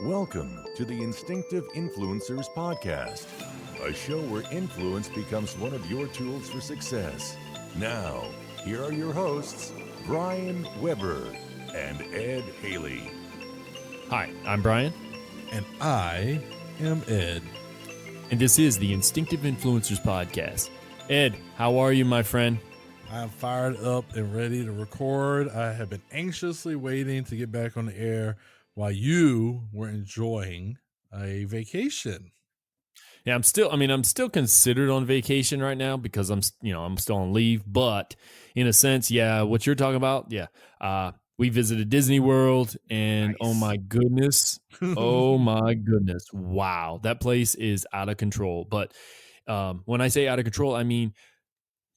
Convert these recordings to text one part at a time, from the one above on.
Welcome to the Instinctive Influencers podcast, a show where influence becomes one of your tools for success. Now, here are your hosts, Brian Weber and Ed Haley. Hi, I'm Brian. And I am Ed. And this is the Instinctive Influencers podcast. Ed, how are you, my friend? I'm fired up and ready to record. I have been anxiously waiting to get back on the air while you were enjoying a vacation. Yeah, I'm still considered on vacation right now because I'm still on leave, but in a sense, yeah, what you're talking about, yeah. We visited Disney World and Nice. oh my goodness, wow, that place is out of control. But when I say out of control, I mean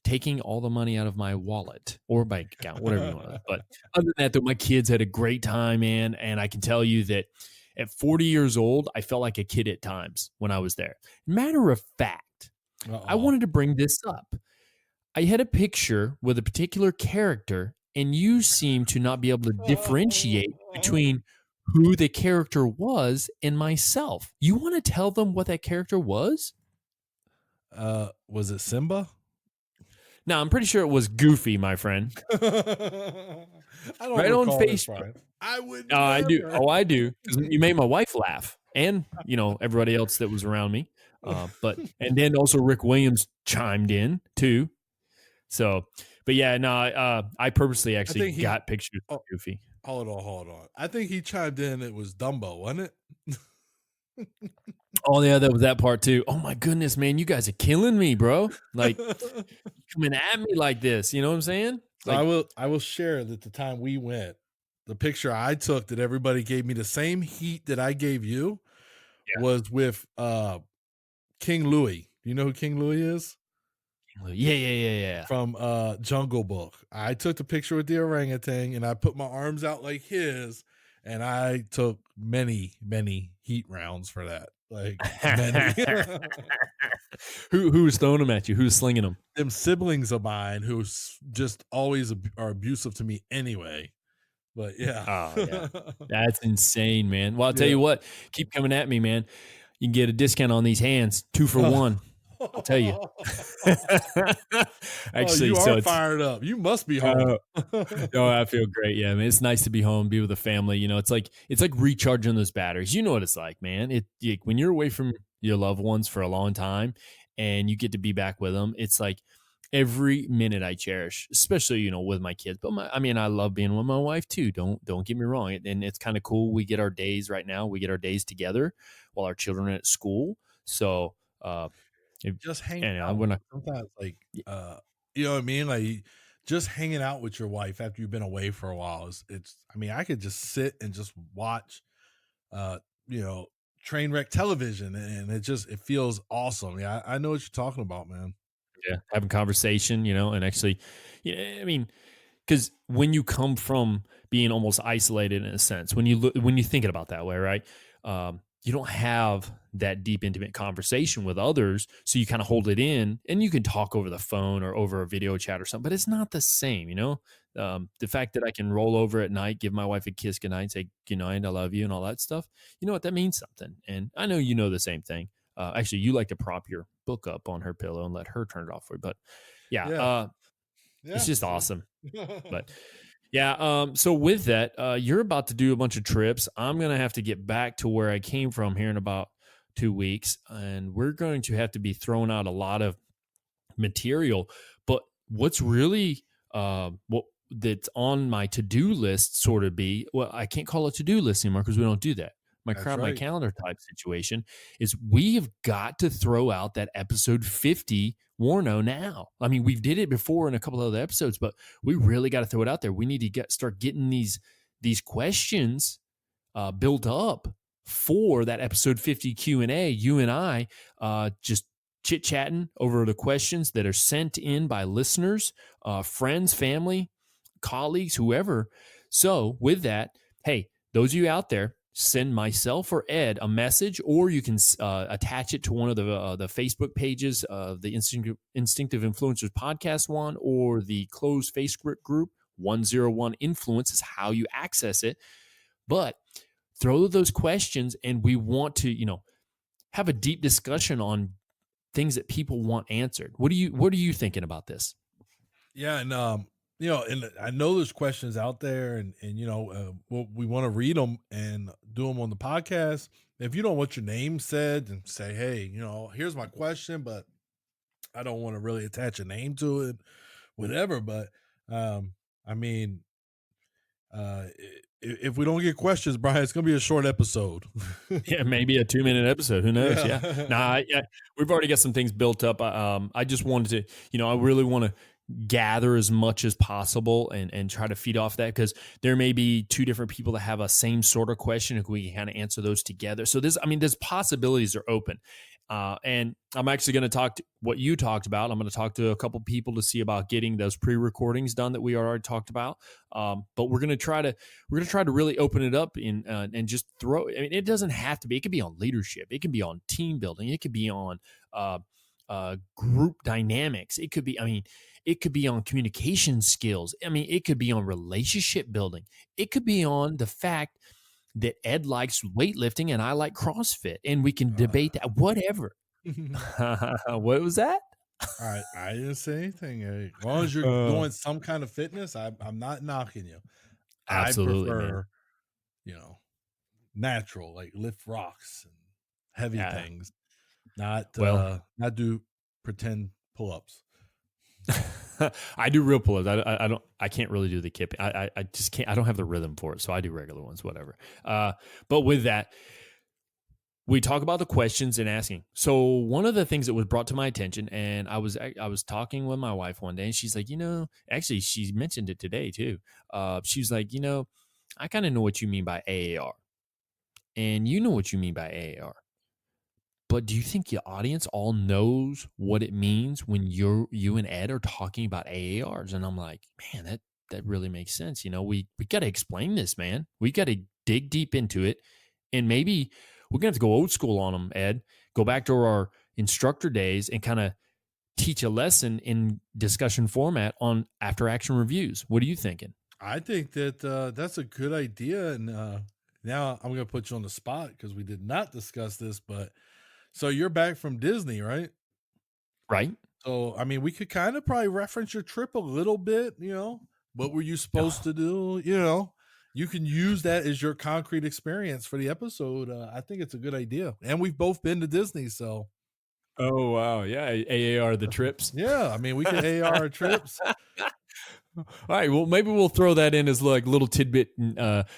taking all the money out of my wallet or bank account, whatever you want to. But other than that, though, my kids had a great time, man. And I can tell you that at 40 years old, I felt like a kid at times when I was there. Matter of fact, I wanted to bring this up. I had a picture with a particular character, and you seem to not be able to differentiate between who the character was and myself. You want to tell them what that character was? Was it Simba? No, I'm pretty sure it was Goofy, my friend. I don't right on recall this, Facebook. Brian. I would. I do. Oh, I do. Because you made my wife laugh, and everybody else that was around me. And then also Rick Williams chimed in too. So, but yeah, no, I purposely actually got pictures of Goofy. Hold on. I think he chimed in. It was Dumbo, wasn't it? Oh yeah, that was that part too. Oh my goodness, man, you guys are killing me, bro. Like coming at me like this, you know what I'm saying? So I will share that the time we went, the picture I took that everybody gave me the same heat that I gave you was with King Louie. Do you know who King Louie is? Yeah. From Jungle Book. I took the picture with the orangutan and I put my arms out like his, and I took many heat rounds for that. Like many. Who was throwing them at you? Who's slinging them? Them siblings of mine who just always are abusive to me anyway. But yeah. Oh yeah. That's insane, man. Well, I'll tell you what, keep coming at me, man. You can get a discount on these hands, 2 for 1. I'll tell you. Actually, you are fired up. You must be home. I feel great. Yeah, man. It's nice to be home, be with the family. It's like recharging those batteries. You know what it's like, man. When you're away from your loved ones for a long time and you get to be back with them, it's like every minute I cherish, especially, with my kids. But I love being with my wife too. Don't get me wrong. And it's kind of cool. We get our days right now. We get our days together while our children are at school. So, just hang out. Sometimes, like, you know what I mean? Like, just hanging out with your wife after you've been away for a while I could just sit and just watch, train wreck television, and it feels awesome. Yeah, I know what you're talking about, man. Yeah, having conversation, and actually, because when you come from being almost isolated in a sense, when you think it about that way, right? You don't have that deep, intimate conversation with others. So you kind of hold it in and you can talk over the phone or over a video chat or something, but it's not the same, the fact that I can roll over at night, give my wife a kiss goodnight and say, good night, I love you and all that stuff. You know what? That means something. And I know, the same thing. Actually, you like to prop your book up on her pillow and let her turn it off for you. But it's just awesome. But yeah. So with that, you're about to do a bunch of trips. I'm going to have to get back to where I came from here in about 2 weeks, and we're going to have to be throwing out a lot of material. But what's really that's on my to-do list I can't call it to-do list anymore because we don't do that. My calendar type situation is we have got to throw out that episode 50 Warno now. I mean, we've did it before in a couple of other episodes, but we really got to throw it out there. We need to start getting these questions built up for that episode 50 Q&A. You and I just chit-chatting over the questions that are sent in by listeners, friends, family, colleagues, whoever. So with that, hey, those of you out there, send myself or Ed a message, or you can attach it to one of the Facebook pages of the Instinctive Influencers podcast one, or the closed Facebook group. 101 Influence is how you access it. But throw those questions, and we want to, have a deep discussion on things that people want answered. What are you thinking about this? Yeah, and and I know there's questions out there, and we want to read them and do them on the podcast. If you don't want your name said, and say, hey, here's my question, but I don't want to really attach a name to it, whatever. But I mean, if we don't get questions, Brian, it's gonna be a short episode. Yeah, maybe a 2-minute episode. Who knows? Yeah. Yeah. We've already got some things built up. I just wanted to, I really want to gather as much as possible and try to feed off that, because there may be two different people that have a same sort of question, if we can kind of answer those together. So there's possibilities are open. And I'm actually going to talk to what you talked about. I'm going to talk to a couple people to see about getting those pre-recordings done that we already talked about. But we're going to try to really open it up and just throw. I mean, it doesn't have to be. It could be on leadership. It could be on team building. It could be on group dynamics. It could be. I mean, it could be on communication skills. I mean, it could be on relationship building. It could be on the fact that Ed likes weightlifting and I like CrossFit, and we can debate that, whatever. What was that? All right, I didn't say anything. As long as you're doing some kind of fitness, I'm not knocking you. Absolutely, I prefer, man. Natural, like lift rocks and heavy things, not do pretend pull-ups. I do real pull-ups. I can't really do the kipping. I just can't. I don't have the rhythm for it, so I do regular ones, whatever. But with that, we talk about the questions and asking. So one of the things that was brought to my attention, and I was talking with my wife one day, and she's like, actually she mentioned it today too. She's like, I kind of know what you mean by AAR, and you know what you mean by AAR. But do you think your audience all knows what it means when you and Ed are talking about AARs? And I'm like, man, that really makes sense. We got to explain this, man. We got to dig deep into it. And maybe we're going to have to go old school on them, Ed. Go back to our instructor days and kind of teach a lesson in discussion format on after action reviews. What are you thinking? I think that that's a good idea. And now I'm going to put you on the spot, because we did not discuss this, but so you're back from Disney, right? Right. So, I mean, we could kind of probably reference your trip a little bit, what were you supposed to do? You can use that as your concrete experience for the episode. I think it's a good idea. And we've both been to Disney, so. Oh, wow. Yeah. AAR the trips. Yeah. I mean, we can AR trips. All right. Well, maybe we'll throw that in as like little tidbit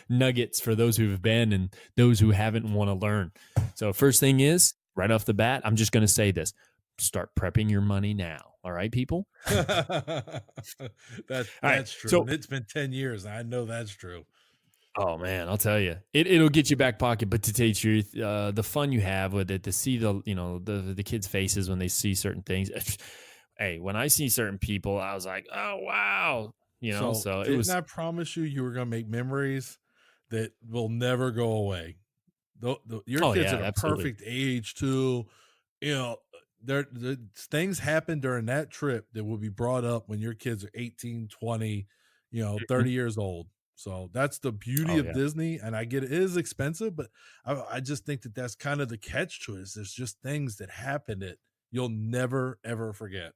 nuggets for those who have been and those who haven't and want to learn. So first thing is, right off the bat, I'm just going to say this. Start prepping your money now. All right, people? That's true. So, it's been 10 years. And I know that's true. Oh, man, I'll tell you. It'll get you back pocket. But to tell you the truth, the fun you have with it, to see the kids' faces when they see certain things. Hey, when I see certain people, I was like, oh, wow. So it was. I promise you were going to make memories that will never go away. Your kids are the perfect age too. There things happen during that trip that will be brought up when your kids are 18, 20, 30 years old. So that's the beauty of Disney. And I get it is expensive, but I just think that that's kind of the catch to it. Is there's just things that happen that you'll never, ever forget.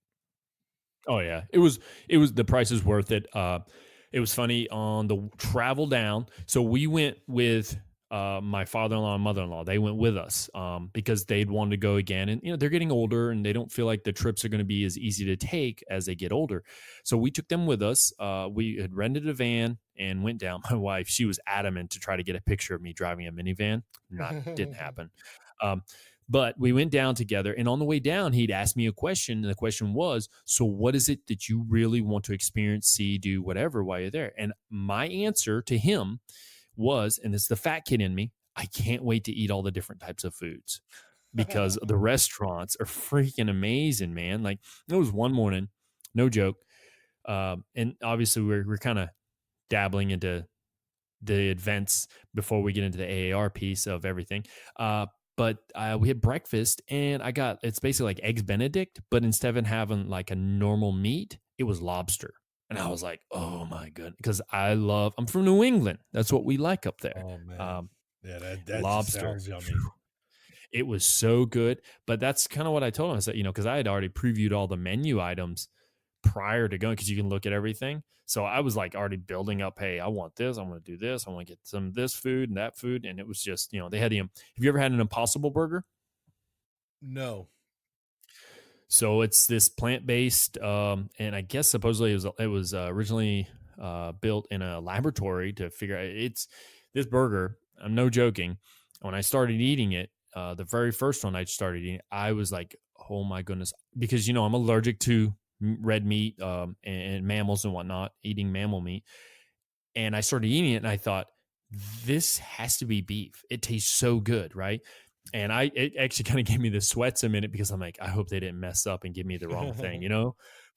Oh yeah. It was the price is worth it. It was funny on the travel down. So we went with my father-in-law and mother-in-law. They went with us because they'd wanted to go again. And, they're getting older and they don't feel like the trips are going to be as easy to take as they get older. So we took them with us. We had rented a van and went down. My wife, she was adamant to try to get a picture of me driving a minivan. Didn't happen. But we went down together, and on the way down, he'd asked me a question, and the question was, so what is it that you really want to experience, see, do, whatever while you're there? And my answer to him was, and it's the fat kid in me, I can't wait to eat all the different types of foods because the restaurants are freaking amazing, man. Like, it was one morning, no joke, and obviously we're kind of dabbling into the events before we get into the AAR piece of everything. But we had breakfast, and it's basically like eggs Benedict, but instead of having like a normal meat, it was lobster. And I was like, oh my goodness, because I'm from New England. That's what we like up there. Oh, man. Yeah, that just Lobster. sounds yummy. It was so good. But that's kind of what I told him. I said, because I had already previewed all the menu items prior to going, because you can look at everything. So I was like already building up, hey, I want this. I want to do this. I want to get some of this food and that food. And it was just, they had have you ever had an Impossible Burger? No. So it's this plant-based, and I guess supposedly it was originally built in a laboratory to figure out it's this burger. I'm no joking. When I started eating it, the very first one I started eating, I was like, oh my goodness, because I'm allergic to red meat and mammals and whatnot, eating mammal meat. And I started eating it and I thought, this has to be beef. It tastes so good, right? And it actually kind of gave me the sweats a minute, because I'm like, I hope they didn't mess up and give me the wrong thing,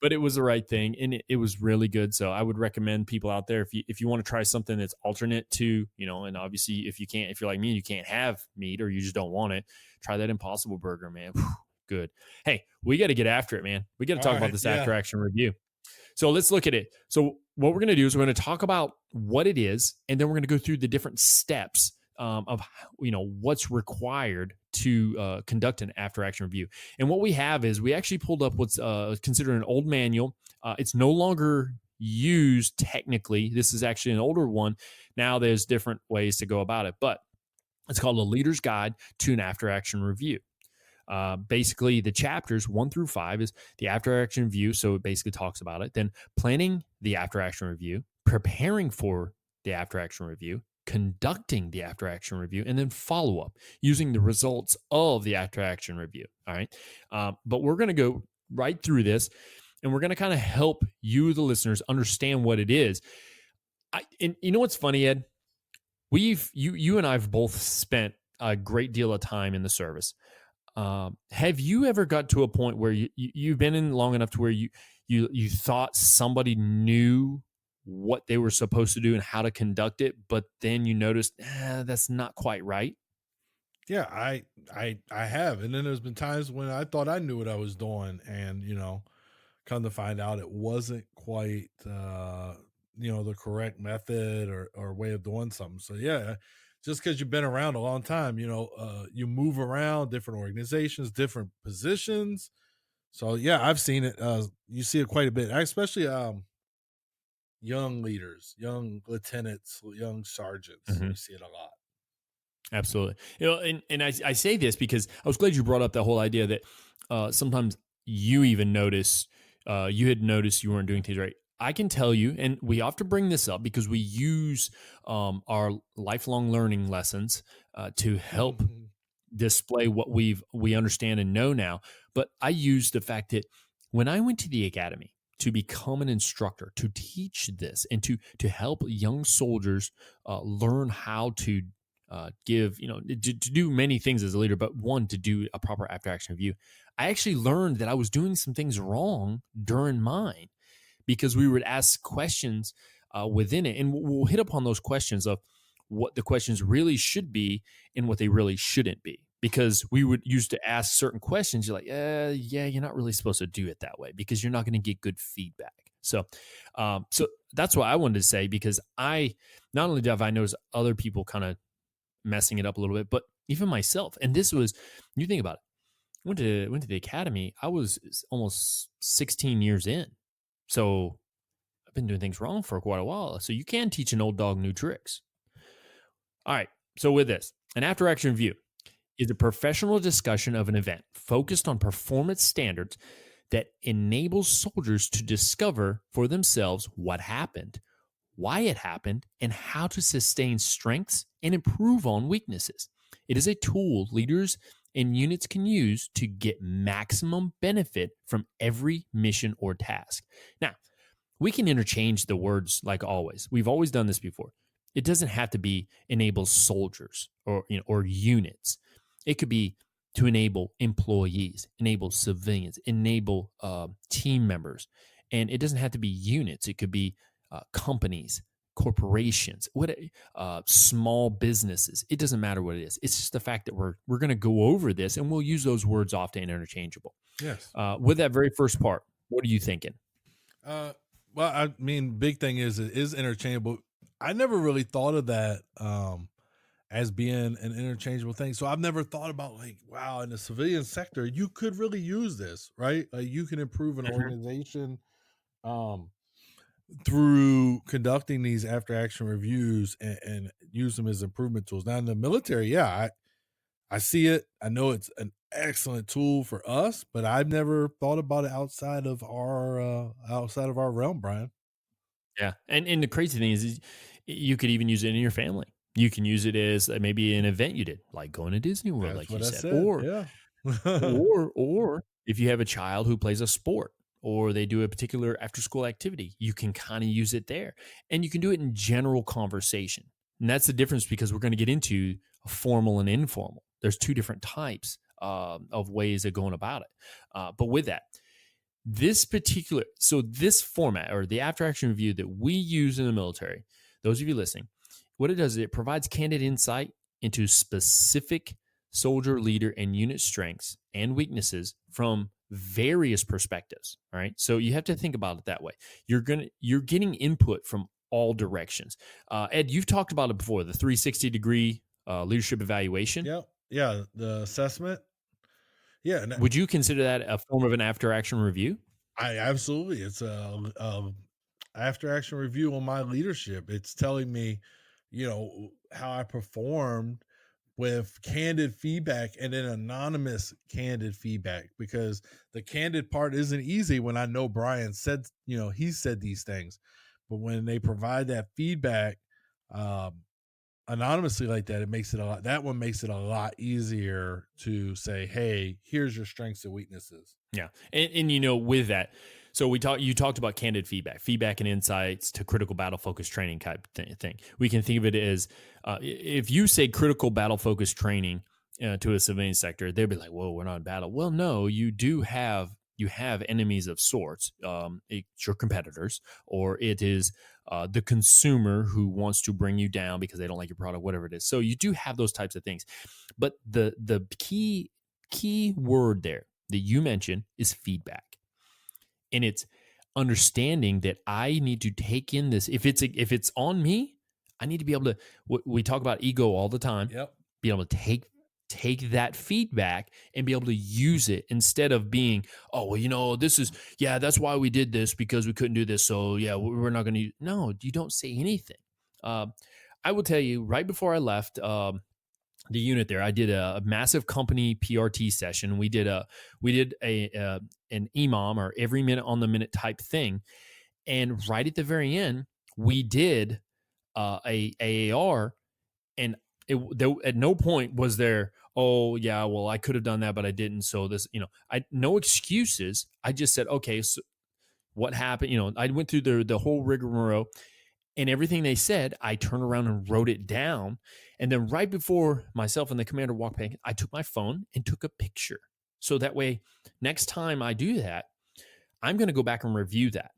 but it was the right thing, and it was really good. So I would recommend people out there, if you want to try something that's alternate to, and obviously if you're like me, you can't have meat or you just don't want it, try that Impossible Burger, man. Whew, good. Hey, we got to get after it, man. We got to talk about this after action review. So let's look at it. So what we're going to do is we're going to talk about what it is, and then we're going to go through the different steps of what's required to conduct an after action review. And what we have is we actually pulled up what's considered an old manual. It's no longer used technically. This is actually an older one. Now there's different ways to go about it, but it's called A Leader's Guide to an After Action Review. Basically, the chapters 1 through 5 is the after action review. So it basically talks about it. Then planning the after action review, preparing for the after action review, conducting the after action review, and then follow up using the results of the after action review. All right. But we're going to go right through this, and we're going to kind of help you, the listeners, understand what it is. And you know what's funny, Ed? You and I have both spent a great deal of time in the service. Have you ever got to a point where you've been in long enough to where you thought somebody knew what they were supposed to do and how to conduct it, but then you noticed that's not quite right? Yeah, I have. And then there's been times when I thought I knew what I was doing, and come to find out it wasn't quite the correct method or way of doing something. So yeah, just because you've been around a long time, you move around different organizations, different positions. So yeah, I've seen it. You see it quite a bit, especially young leaders, young lieutenants, young sergeants. Mm-hmm. You see it a lot. Absolutely. And I say this because I was glad you brought up the whole idea that sometimes you even notice, you had noticed you weren't doing things right. I can tell you, and we often bring this up because we use our lifelong learning lessons to help display what we understand and know now. But I use the fact that when I went to the academy to become an instructor, to teach this, and to help young soldiers learn how to give, to do many things as a leader, but one, to do a proper after action review. I actually learned that I was doing some things wrong during mine, because we would ask questions within it, and we'll hit upon those questions of what the questions really should be and what they really shouldn't be. Because we would used to ask certain questions, you're like, yeah, you're not really supposed to do it that way, because you're not going to get good feedback. So that's what I wanted to say, because I not only have I noticed other people kind of messing it up a little bit, but even myself. And this was, you think about it, went to the academy. I was almost 16 years in. So I've been doing things wrong for quite a while. So you can teach an old dog new tricks. All right. So with this, an after action review is a professional discussion of an event focused on performance standards that enables soldiers to discover for themselves what happened, why it happened, and how to sustain strengths and improve on weaknesses. It is a tool leaders and units can use to get maximum benefit from every mission or task. Now, we can interchange the words like always. We've always done this before. It doesn't have to be enable soldiers or units. It could be to enable employees, enable civilians, enable team members. And it doesn't have to be units. It could be companies, corporations, small businesses. It doesn't matter what it is. It's just the fact that we're going to go over this, and we'll use those words often interchangeable. Yes. With that very first part, what are you thinking? Well, I mean, big thing is it is interchangeable. I never really thought of that as being an interchangeable thing. So I've never thought about like, wow, in the civilian sector, you could really use this, right? Like you can improve an organization through conducting these after action reviews and use them as improvement tools. Now in the military, yeah, I see it. I know it's an excellent tool for us, but I've never thought about it outside of our realm, Brian. Yeah. And the crazy thing is you could even use it in your family. You can use it as maybe an event you did, like going to Disney World, That's like you what I said, said. Yeah. or if you have a child who plays a sport or they do a particular after school activity, you can kind of use it there, and you can do it in general conversation. And that's the difference, because we're going to get into formal and informal. There's two different types of ways of going about it. But with that, this format, or the after action review that we use in the military, those of you listening, what it does is it provides candid insight into specific soldier, leader, and unit strengths and weaknesses from various perspectives. All right. So you have to think about it that way. You're getting input from all directions. Ed, you've talked about it before, the 360-degree leadership evaluation. Yep. Yeah. The assessment. Yeah. Would you consider that a form of an after action review? I absolutely. It's after action review on my leadership. It's telling me, how I performed with candid feedback and then anonymous candid feedback, because the candid part isn't easy when I know Brian said, he said these things, but when they provide that feedback anonymously like that, that one makes it a lot easier to say, hey, here's your strengths and weaknesses. Yeah. And with that, so you talked about candid feedback and insights to critical battle focused training type thing. We can think of it as if you say critical battle focused training to a civilian sector, they'll be like, whoa, we're not in battle. Well, no, you have enemies of sorts. It's your competitors, or it is the consumer who wants to bring you down because they don't like your product, whatever it is. So you do have those types of things. But the key word there that you mentioned is feedback. And it's understanding that I need to take in this. If it's on me, I need to be able to. We talk about ego all the time. Yep. Be able to take that feedback and be able to use it, instead of being, oh, well, that's why we did this, because we couldn't do this. So yeah, we're not going to. No, you don't say anything. I will tell you, right before I left the unit there, I did a massive company PRT session. We did an EMOM, or every minute on the minute type thing, and right at the very end, we did a AAR, and at no point was there, oh yeah, well, I could have done that, but I didn't. So this, no excuses. I just said, okay, so what happened? I went through the whole rigmarole. And everything they said, I turned around and wrote it down. And then right before myself and the commander walked back, I took my phone and took a picture. So that way, next time I do that, I'm going to go back and review that.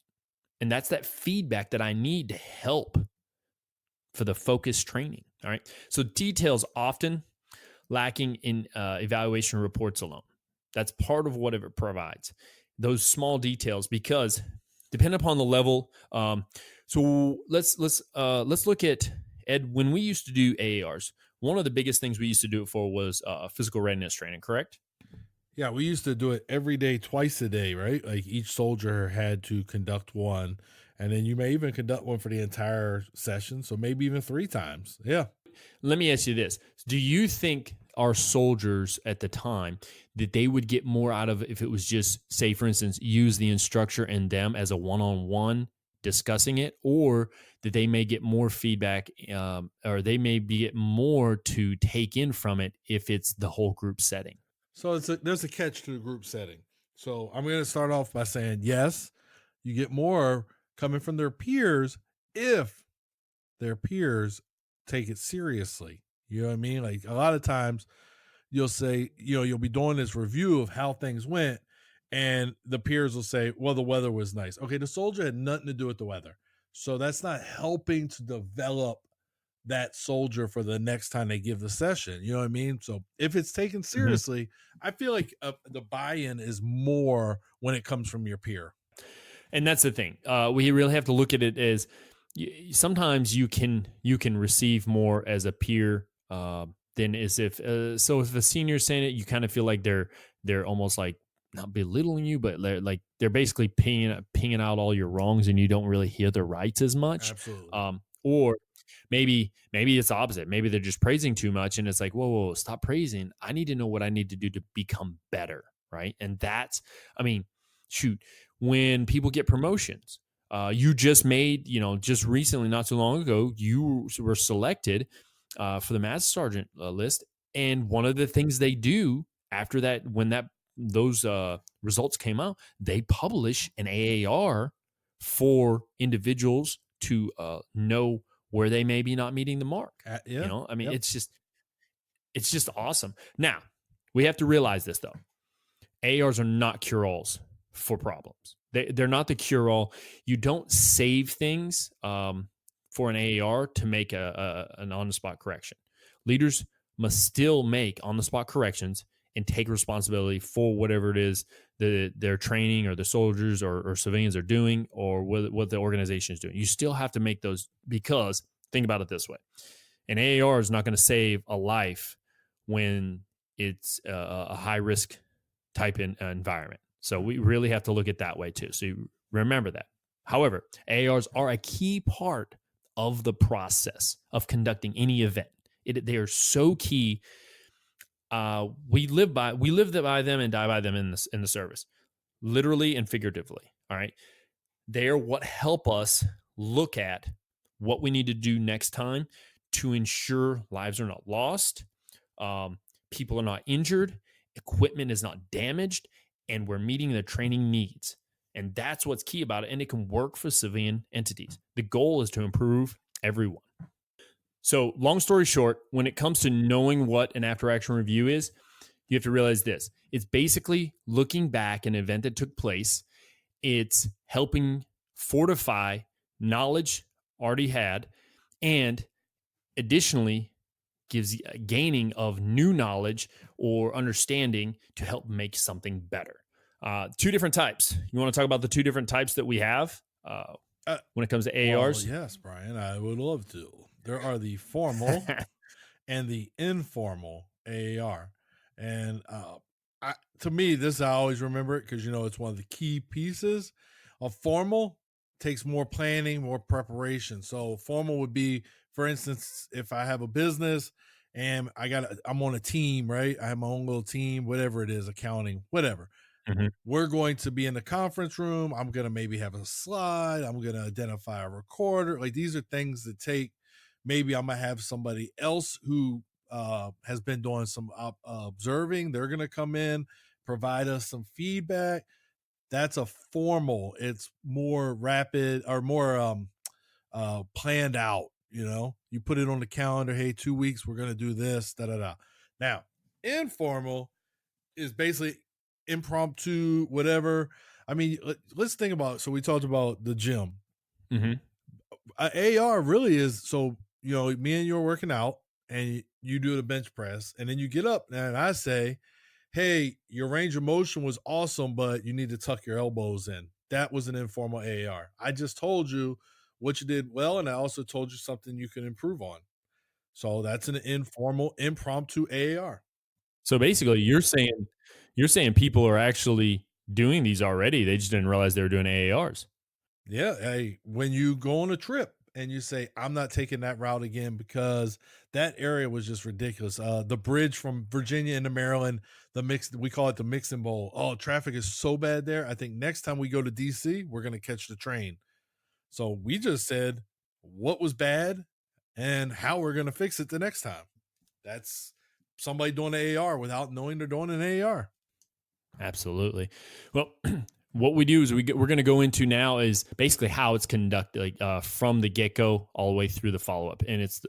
And that's that feedback that I need to help for the focus training. All right. So details often lacking in evaluation reports alone. That's part of what it provides. Those small details, because depending upon the level. So let's look at, Ed, when we used to do AARs, one of the biggest things we used to do it for was physical readiness training, correct? Yeah, we used to do it every day, twice a day, right? Like each soldier had to conduct one, and then you may even conduct one for the entire session, so maybe even 3 times. Yeah. Let me ask you this. Do you think our soldiers at the time, that they would get more out of if it was just, say, for instance, use the instructor and them as a one-on-one discussing it, or that they may get more feedback or they may get more to take in from it if it's the whole group setting? So there's a catch to the group setting. So I'm going to start off by saying, yes, you get more coming from their peers if their peers take it seriously. You know what I mean? Like a lot of times you'll say, you'll be doing this review of how things went, and the peers will say, well, the weather was nice. Okay, the soldier had nothing to do with the weather. So that's not helping to develop that soldier for the next time they give the session. You know what I mean? So if it's taken seriously, I feel like the buy-in is more when it comes from your peer. And that's the thing. We really have to look at it as sometimes you can receive more as a peer than as if so if a senior is saying it, you kind of feel like they're almost like not belittling you, but they're basically pinging out all your wrongs, and you don't really hear the rights as much. Absolutely. Or maybe it's the opposite. Maybe they're just praising too much, and it's like, whoa, stop praising. I need to know what I need to do to become better, right? And that's, I mean, shoot, when people get promotions, you just made, just recently, not too long ago, you were selected for the Master Sergeant list, and one of the things they do after that, when those results came out, they publish an AAR for individuals to know where they may be not meeting the mark. Yeah. I mean, Yep. it's just awesome. Now, we have to realize this though. AARs are not cure-alls for problems. They're not the cure-all. You don't save things for an AAR to make an on-the-spot correction. Leaders must still make on-the-spot corrections and take responsibility for whatever it is that their training or the soldiers or civilians are doing, or what the organization is doing. You still have to make those, because think about it this way. An AAR is not going to save a life when it's a high-risk type environment. So we really have to look at that way too. So you remember that. However, AARs are a key part of the process of conducting any event. They are so key. We live by them and die by them in the service, literally and figuratively. All right, they are what help us look at what we need to do next time to ensure lives are not lost, people are not injured, equipment is not damaged, and we're meeting the training needs. And that's what's key about it. And it can work for civilian entities. The goal is to improve everyone. So long story short, when it comes to knowing what an after action review is, you have to realize this. It's basically looking back an event that took place. It's helping fortify knowledge already had, and additionally gives gaining of new knowledge or understanding to help make something better. Two different types. You want to talk about the two different types that we have when it comes to AARs? Well, yes, Brian, I would love to. There are the formal and the informal AAR. And to me, I always remember it because, it's one of the key pieces. A formal takes more planning, more preparation. So formal would be, for instance, if I have a business and I'm on a team, right? I have my own little team, whatever it is, accounting, whatever. Mm-hmm. We're going to be in the conference room. I'm going to maybe have a slide. I'm going to identify a recorder. Like, these are things that take, maybe I'm going to have somebody else who has been doing some observing. They're going to come in, provide us some feedback. That's a formal. It's more rapid or more planned out. You put it on the calendar. Hey, 2 weeks, we're going to do this, da-da-da. Now, informal is basically impromptu, whatever. I mean, let's think about it. So we talked about the gym. Mm-hmm. AR really is, so, me and you are working out and you do the bench press, and then you get up and I say, hey, your range of motion was awesome, but you need to tuck your elbows in. That was an informal AAR. I just told you what you did well, and I also told you something you can improve on. So that's an informal, impromptu AAR. So basically, you're saying people are actually doing these already. They just didn't realize they were doing AARs. Yeah. Hey, when you go on a trip and you say, I'm not taking that route again because that area was just ridiculous. The bridge from Virginia into Maryland, we call it the Mixing Bowl. Oh, traffic is so bad there. I think next time we go to DC, we're going to catch the train. So we just said what was bad and how we're going to fix it the next time. That's somebody doing an AAR without knowing they're doing an AAR. Absolutely. Well, what we do is we're going to go into now is basically how it's conducted, from the get-go all the way through the follow-up. And it's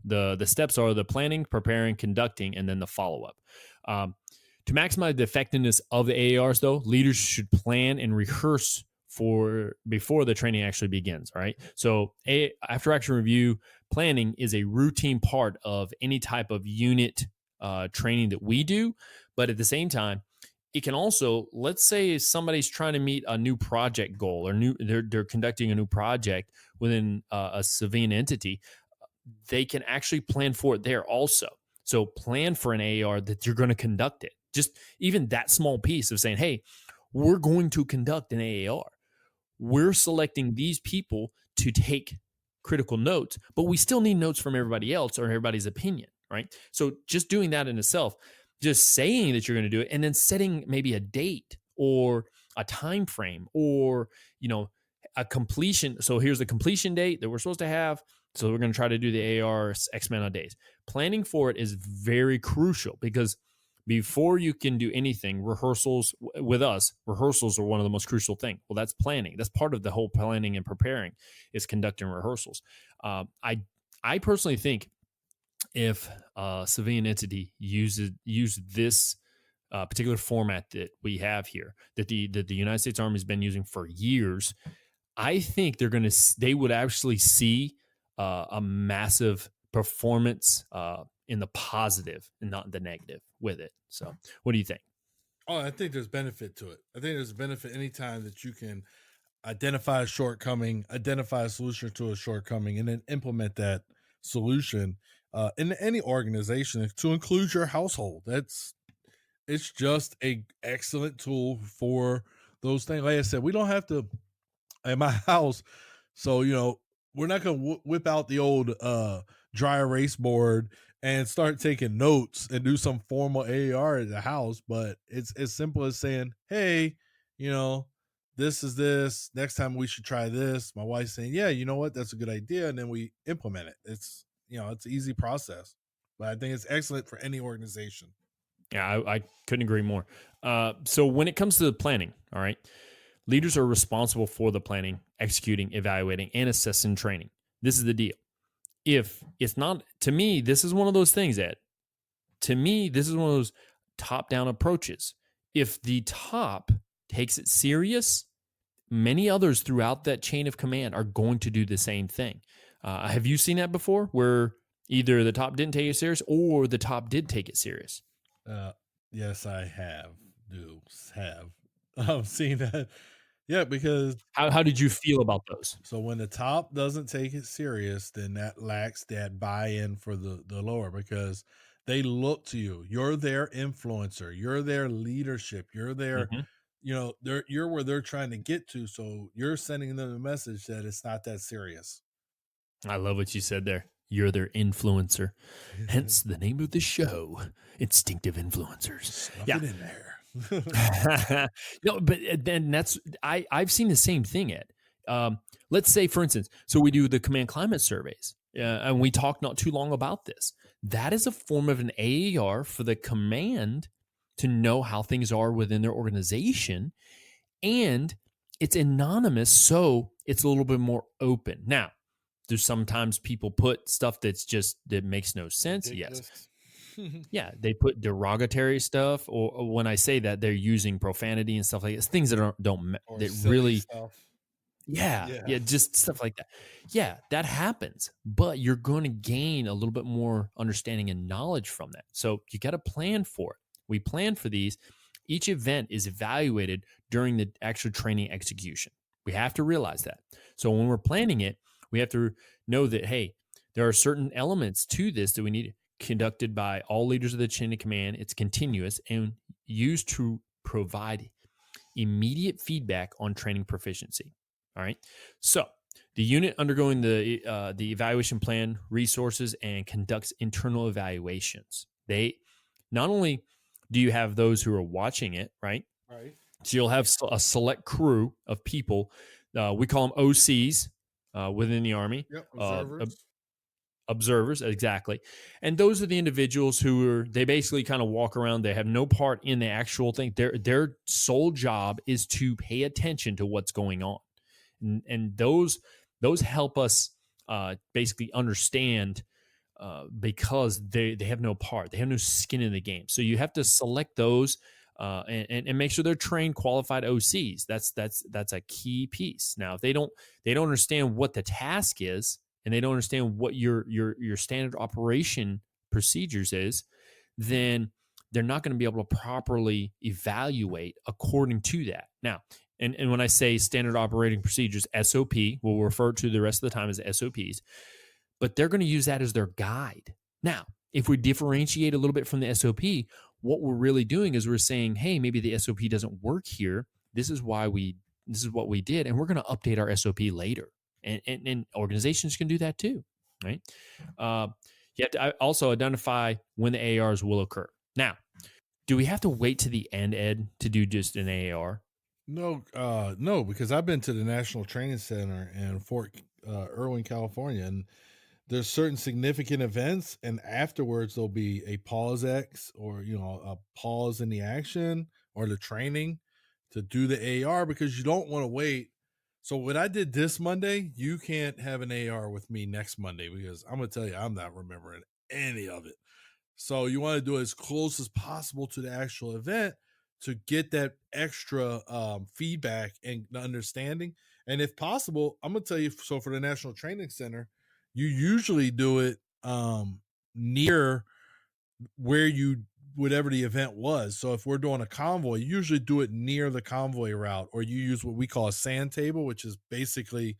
the steps are the planning, preparing, conducting, and then the follow-up. To maximize the effectiveness of the AARs, though, leaders should plan and rehearse before the training actually begins. All right. So after action review planning is a routine part of any type of unit training that we do. But at the same time, it can also, let's say somebody's trying to meet a new project goal, or they're conducting a new project within a civilian entity. they can actually plan for it there also. So plan for an AAR that you're going to conduct it. Just even that small piece of saying, hey, we're going to conduct an AAR. We're selecting these people to take critical notes, but we still need notes from everybody else or everybody's opinion, right? So just doing that in itself, just saying that you're going to do it, and then setting maybe a date or a time frame or, a completion. So here's the completion date that we're supposed to have. So we're going to try to do the AR X amount of days. Planning for it is very crucial because before you can do anything, rehearsals with us, rehearsals are one of the most crucial things. Well, that's planning. That's part of the whole planning and preparing is conducting rehearsals. I personally think if a civilian entity used this particular format that we have here, that the United States Army has been using for years, I think they would actually see a massive performance in the positive and not the negative with it. So what do you think? Oh, I think there's benefit to it. I think there's benefit anytime that you can identify a shortcoming, identify a solution to a shortcoming, and then implement that solution in any organization to include your household. It's just a excellent tool for those things. Like I said, we don't have to at my house. So, we're not going to whip out the old dry erase board and start taking notes and do some formal AAR at the house. But it's as simple as saying, hey, this is this. Next time we should try this. My wife's saying, yeah, you know what? That's a good idea. And then we implement it. It's an easy process. But I think it's excellent for any organization. Yeah, I couldn't agree more. So when it comes to the planning, all right, leaders are responsible for the planning, executing, evaluating, and assessing training. This is the deal. If it's not, to me, this is one of those things, Ed. To me, this is one of those top-down approaches. If the top takes it serious, many others throughout that chain of command are going to do the same thing. Have you seen that before, where either the top didn't take it serious or the top did take it serious? Yes, I have. I've seen that. Yeah, because how did you feel about those? So when the top doesn't take it serious, then that lacks that buy-in for the lower, because they look to you. You're their influencer. You're their leadership. You're their, you're where they're trying to get to. So you're sending them a message that it's not that serious. I love what you said there. You're their influencer. Hence the name of the show, Instinctive Influencers. Stuff it in there. No, but then I've seen the same thing, Ed. Let's say, for instance, so we do the command climate surveys, and we talked not too long about this. That is a form of an AAR for the command to know how things are within their organization, and it's anonymous, so it's a little bit more open. Now, there's sometimes people put stuff that makes no sense. Ridiculous. Yes. Yeah, they put derogatory stuff, or when I say that, they're using profanity and stuff like this, things that don't that really stuff. Yeah, just stuff like that. Yeah, that happens, but you're going to gain a little bit more understanding and knowledge from that. So you got to plan for it. We plan for these. Each event is evaluated during the actual training execution. We have to realize that. So when we're planning it, we have to know that, hey, there are certain elements to this that we need conducted by all leaders of the chain of command. It's continuous and used to provide immediate feedback on training proficiency. All right. So the unit undergoing the evaluation plan resources and conducts internal evaluations. They not only do you have those who are watching it, right? Right. So you'll have a select crew of people. We call them OCs within the Army. Yep. Observers. Observers, exactly. And those are the individuals who they basically kind of walk around. They have no part in the actual thing. Their sole job is to pay attention to what's going on. And those help us basically understand because they have no part. They have no skin in the game. So you have to select those and make sure they're trained, qualified OCs. That's a key piece. Now, if they don't understand what the task is, and they don't understand what your standard operation procedures is, then they're not going to be able to properly evaluate according to that. Now, and when I say standard operating procedures, SOP, we'll refer to the rest of the time as SOPs, but they're going to use that as their guide. Now, if we differentiate a little bit from the SOP, what we're really doing is we're saying, hey, maybe the SOP doesn't work here. This is what we did, and we're going to update our SOP later. And organizations can do that too, right? You have to also identify when the ARs will occur. Now, do we have to wait to the end, Ed, to do just an AR? No, because I've been to the National Training Center in Fort Irwin, California, and there's certain significant events, and afterwards there'll be a pause X, or a pause in the action or the training to do the AR, because you don't want to wait. So what I did this Monday, you can't have an AR with me next Monday, because I'm gonna tell you, I'm not remembering any of it. So you want to do it as close as possible to the actual event to get that extra feedback and understanding. And if possible, I'm gonna tell you, so for the National Training Center, you usually do it near where whatever the event was. So if we're doing a convoy, you usually do it near the convoy route, or you use what we call a sand table, which is basically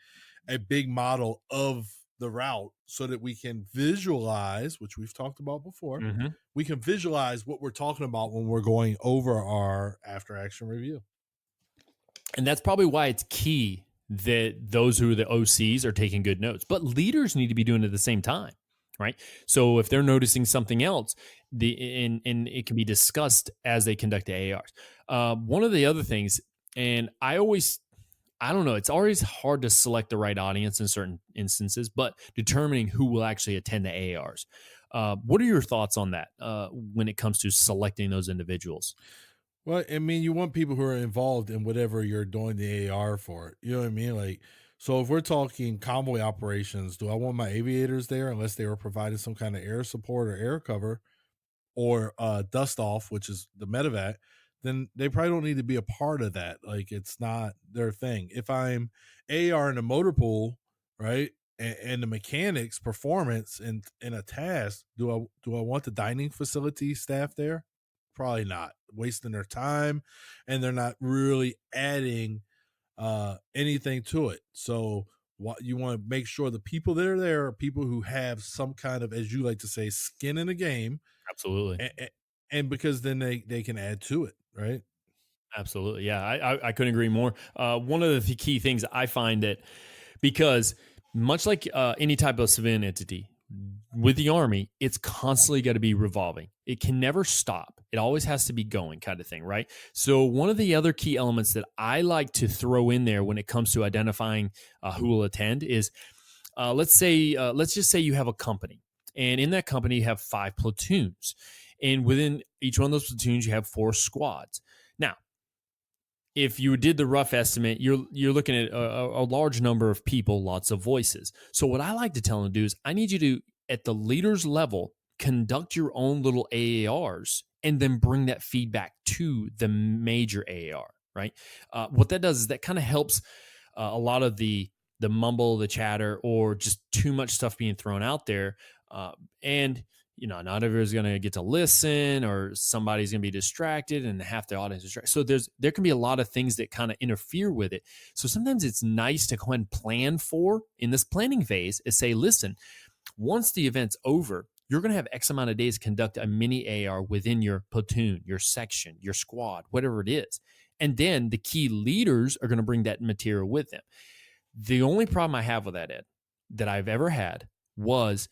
a big model of the route, so that we can visualize, which we've talked about before. Mm-hmm. We can visualize what we're talking about when we're going over our after action review. And that's probably why it's key that those who are the OCs are taking good notes, but leaders need to be doing it at the same time, right? So if they're noticing something else, and it can be discussed as they conduct the ARs. One of the other things, and I don't know, it's always hard to select the right audience in certain instances, but determining who will actually attend the ARs. What are your thoughts on that when it comes to selecting those individuals? Well, I mean, you want people who are involved in whatever you're doing the AR for. You know what I mean? Like, so if we're talking convoy operations, do I want my aviators there unless they were providing some kind of air support or air cover, or dust off, which is the medevac? Then they probably don't need to be a part of that. Like, it's not their thing. If I'm AR in a motor pool, right, and the mechanics performance in a task, do I want the dining facility staff there? Probably not. Wasting their time, and they're not really adding anything to it. So what you want to make sure the people that are there are people who have some kind of, as you like to say, skin in the game. Absolutely. And because then they can add to it, right? Absolutely. Yeah, I couldn't agree more. One of the key things I find that, because much like any type of civilian entity, with the Army, it's constantly got to be revolving. It can never stop. It always has to be going, kind of thing, right? So one of the other key elements that I like to throw in there when it comes to identifying who will attend is, let's just say you have a company, and in that company you have 5 platoons, and within each one of those platoons you have 4 squads. Now, if you did the rough estimate, you're looking at a large number of people, lots of voices. So what I like to tell them to do is, I need you to, at the leaders level, conduct your own little AARs and then bring that feedback to the major AAR, right? What that does is that kind of helps a lot of the mumble, the chatter, or just too much stuff being thrown out there. And not everyone's going to get to listen, or somebody's going to be distracted, and half the audience is distracted. So there can be a lot of things that kind of interfere with it. So sometimes it's nice to go ahead and plan for, in this planning phase, is say, listen, once the event's over, you're going to have X amount of days to conduct a mini AR within your platoon, your section, your squad, whatever it is. And then the key leaders are going to bring that material with them. The only problem I have with that, Ed, that I've ever had, was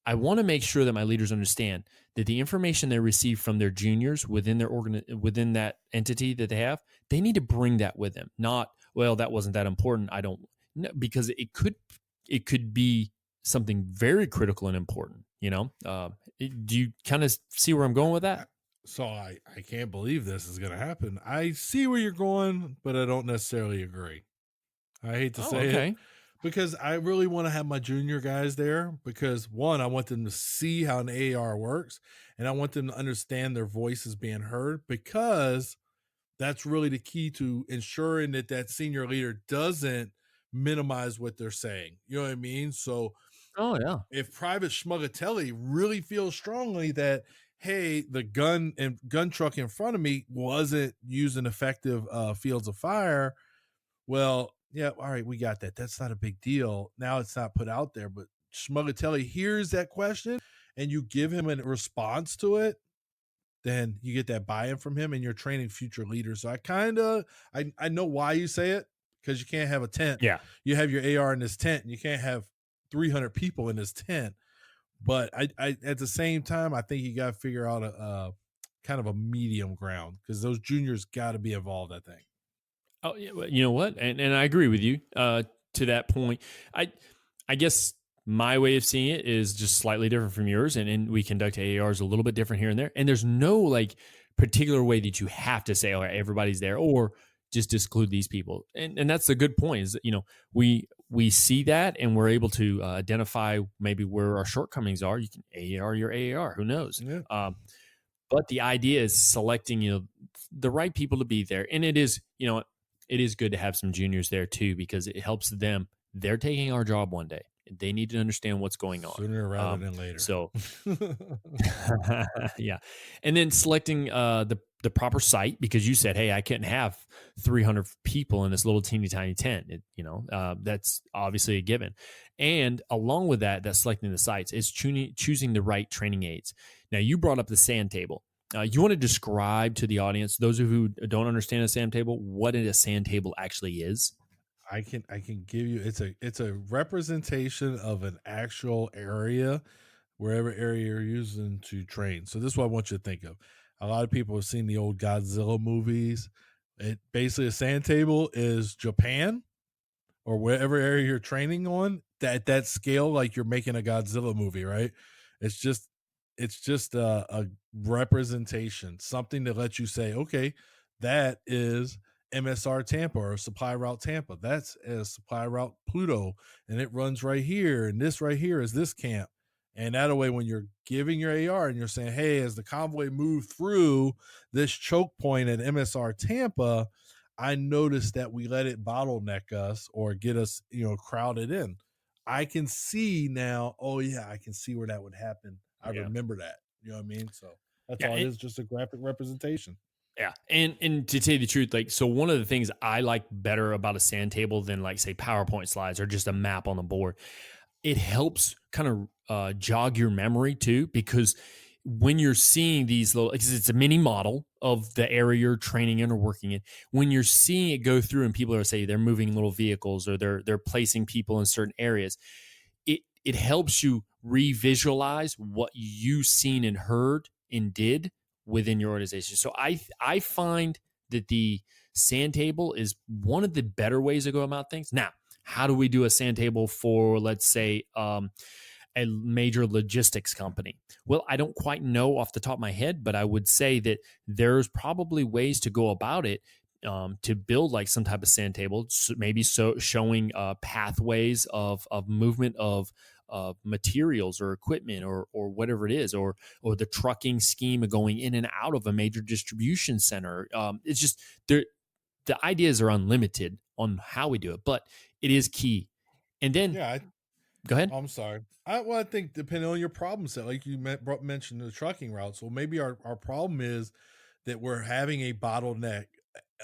I want to make sure that my leaders understand that the information they receive from their juniors within their within that entity that they have, they need to bring that with them. Not, well, that wasn't that important, I don't know, because it could be something very critical and important. Do you kind of see where I'm going with that? So I can't believe this is going to happen. I see where you're going, but I don't necessarily agree. I hate to say it, because I really want to have my junior guys there, because one, I want them to see how an AR works, and I want them to understand their voices being heard, because that's really the key to ensuring that senior leader doesn't minimize what they're saying. You know what I mean? So if Private Schmugatelli really feels strongly that, hey, the gun truck in front of me wasn't using effective fields of fire, well, yeah, all right, we got that. That's not a big deal. Now it's not put out there, but Schmugatelli hears that question and you give him a response to it, then you get that buy-in from him and you're training future leaders. So I know why you say it, because you can't have a tent. Yeah. You have your AR in this tent and you can't have 300 people in this tent. But I at the same time, I think you got to figure out a kind of a medium ground, because those juniors got to be involved, I think. Oh, yeah, you know what? And I agree with you to that point. I guess my way of seeing it is just slightly different from yours, and we conduct AARs a little bit different here and there. And there's no like particular way that you have to say, all right, everybody's there, or just exclude these people. And that's a good point. Is that, you know, we see that and we're able to identify maybe where our shortcomings are. You can AAR your AAR. Who knows? Yeah. But the idea is selecting, you know, the right people to be there. And it is, you know, it is good to have some juniors there too, because it helps them. They're taking our job one day. They need to understand what's going on sooner rather than later. So, yeah. And then selecting the proper site, because you said, hey, I couldn't have 300 people in this little teeny tiny tent. That's obviously a given. And along with that selecting the sites is choosing the right training aids. Now, you brought up the sand table. You want to describe to the audience, those who don't understand a sand table, what a sand table actually is? I can give you, it's a representation of an actual area, wherever area you're using to train. So this is what I want you to think of. A lot of people have seen the old Godzilla movies. It basically, a sand table is Japan or wherever area you're training on, that scale, like you're making a Godzilla movie, right? It's just a representation, something to let you say, okay, that is MSR Tampa or Supply Route Tampa. That's a Supply Route Pluto, and it runs right here. And this right here is this camp. And that way, when you're giving your AR and you're saying, hey, as the convoy moved through this choke point at MSR Tampa, I noticed that we let it bottleneck us or get us, crowded in. I can see now, oh yeah, I can see where that would happen. I remember that. You know what I mean? So that's all it is, just a graphic representation. Yeah. And to tell you the truth, like, so one of the things I like better about a sand table than, like, say, PowerPoint slides or just a map on the board, it helps kind of jog your memory too, because when you're seeing these little, because it's a mini model of the area you're training in or working in, when you're seeing it go through and people are saying they're moving little vehicles or they're placing people in certain areas, it helps you revisualize what you've seen and heard and did within your organization. So I find that the sand table is one of the better ways to go about things. Now, how do we do a sand table for, let's say, a major logistics company? Well, I don't quite know off the top of my head, but I would say that there's probably ways to go about it to build like some type of sand table, maybe showing pathways of movement of materials or equipment or whatever it is, or the trucking scheme of going in and out of a major distribution center. It's just the ideas are unlimited on how we do it, but it is key. And then go ahead. I'm sorry. I think depending on your problem set, like you mentioned the trucking routes. Well, maybe our problem is that we're having a bottleneck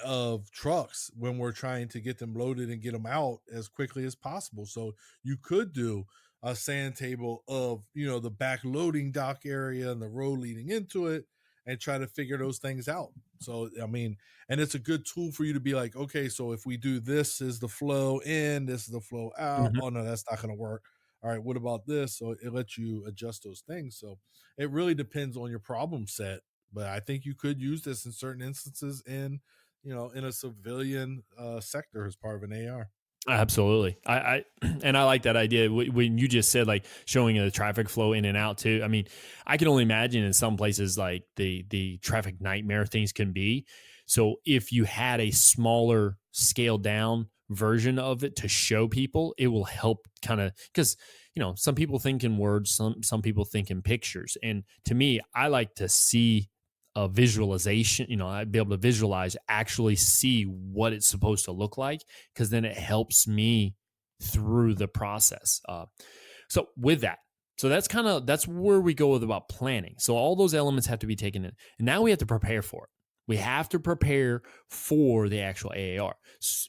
of trucks when we're trying to get them loaded and get them out as quickly as possible. So you could do a sand table of, the back loading dock area and the road leading into it and try to figure those things out. So, I mean, and it's a good tool for you to be like, okay, so if we do this is the flow in, this is the flow out. Mm-hmm. Oh no, that's not going to work. All right, what about this? So it lets you adjust those things. So it really depends on your problem set, but I think you could use this in certain instances in a civilian sector as part of an AR. Absolutely. I like that idea when you just said like showing the traffic flow in and out too. I mean, I can only imagine in some places like the traffic nightmare things can be. So if you had a smaller scaled down version of it to show people, it will help kind of, because some people think in words, some people think in pictures. And to me, I like to see a visualization, I'd be able to visualize, actually see what it's supposed to look like, because then it helps me through the process. So with that, that's where we go with about planning. So all those elements have to be taken in, and now we have to prepare for it. We have to prepare for the actual AAR.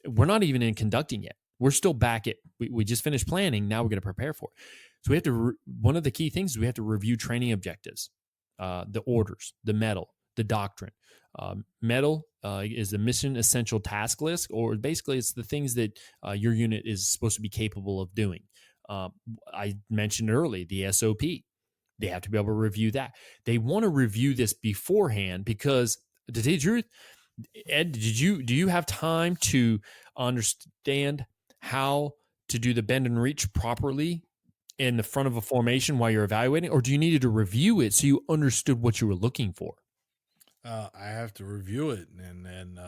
We're not even in conducting yet. We're still back at, we just finished planning. Now we're going to prepare for it. So we have to, one of the key things is we have to review training objectives, the orders, the medal, the doctrine. Medal is the mission essential task list, or basically it's the things that your unit is supposed to be capable of doing. I mentioned early the SOP. They have to be able to review that. They want to review this beforehand because, to tell you the truth, Ed, do you have time to understand how to do the bend and reach properly in the front of a formation while you're evaluating, or do you need to review it so you understood what you were looking for? I have to review it, and then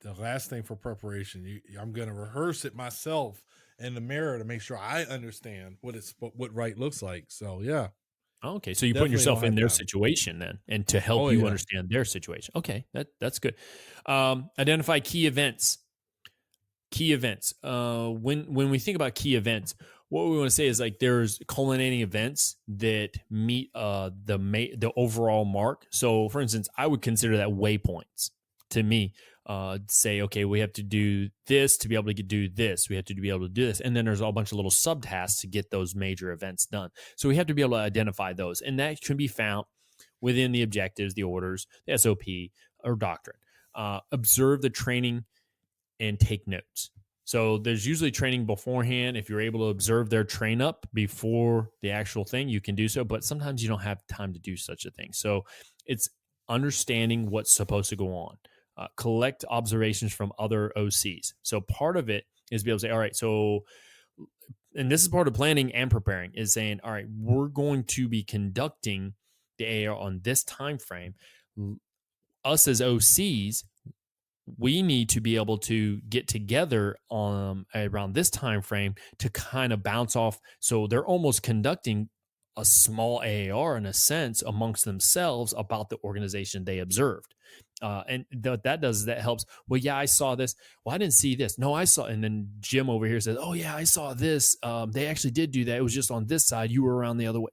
the last thing for preparation, I'm going to rehearse it myself in the mirror to make sure I understand what right looks like. So yeah. Okay, so you're putting Definitely yourself don't in have their time. situation then, and to help Oh, you yeah. understand their situation. Okay, that's good. Identify key events. Key events. When we think about key events, what we want to say is like there's culminating events that meet the overall mark. So, for instance, I would consider that waypoints to me. Say, okay, we have to do this to be able to do this. We have to be able to do this, and then there's a bunch of little subtasks to get those major events done. So we have to be able to identify those, and that can be found within the objectives, the orders, the SOP, or doctrine. Observe the training and take notes. So there's usually training beforehand. If you're able to observe their train up before the actual thing, you can do so. But sometimes you don't have time to do such a thing. So it's understanding what's supposed to go on. Collect observations from other OCs. So part of it is be able to say, all right, so, and this is part of planning and preparing, is saying, all right, we're going to be conducting the AR on this time frame. Us as OCs, we need to be able to get together around this time frame to kind of bounce off. So they're almost conducting a small AAR in a sense amongst themselves about the organization they observed. And that helps. Well, yeah, I saw this. Well, I didn't see this. No, I saw. And then Jim over here says, oh yeah, I saw this. They actually did do that. It was just on this side. You were around the other way,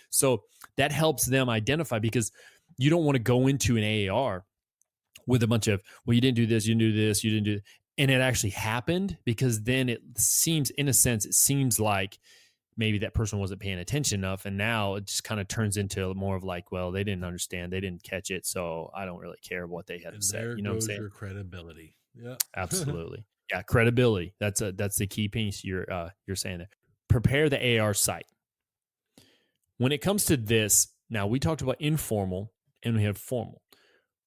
so that helps them identify, because you don't want to go into an AAR with a bunch of, well, you didn't do this, you didn't do this, you didn't do it. And it actually happened, because then it seems, in a sense, it seems like maybe that person wasn't paying attention enough. And now it just kind of turns into more of like, well, they didn't understand, they didn't catch it, so I don't really care what they had to say. There You know what I'm goes saying? your credibility. Yeah. Absolutely. Yeah, credibility. That's the key piece you're saying there. Prepare the AR site. When it comes to this, now we talked about informal and we have formal.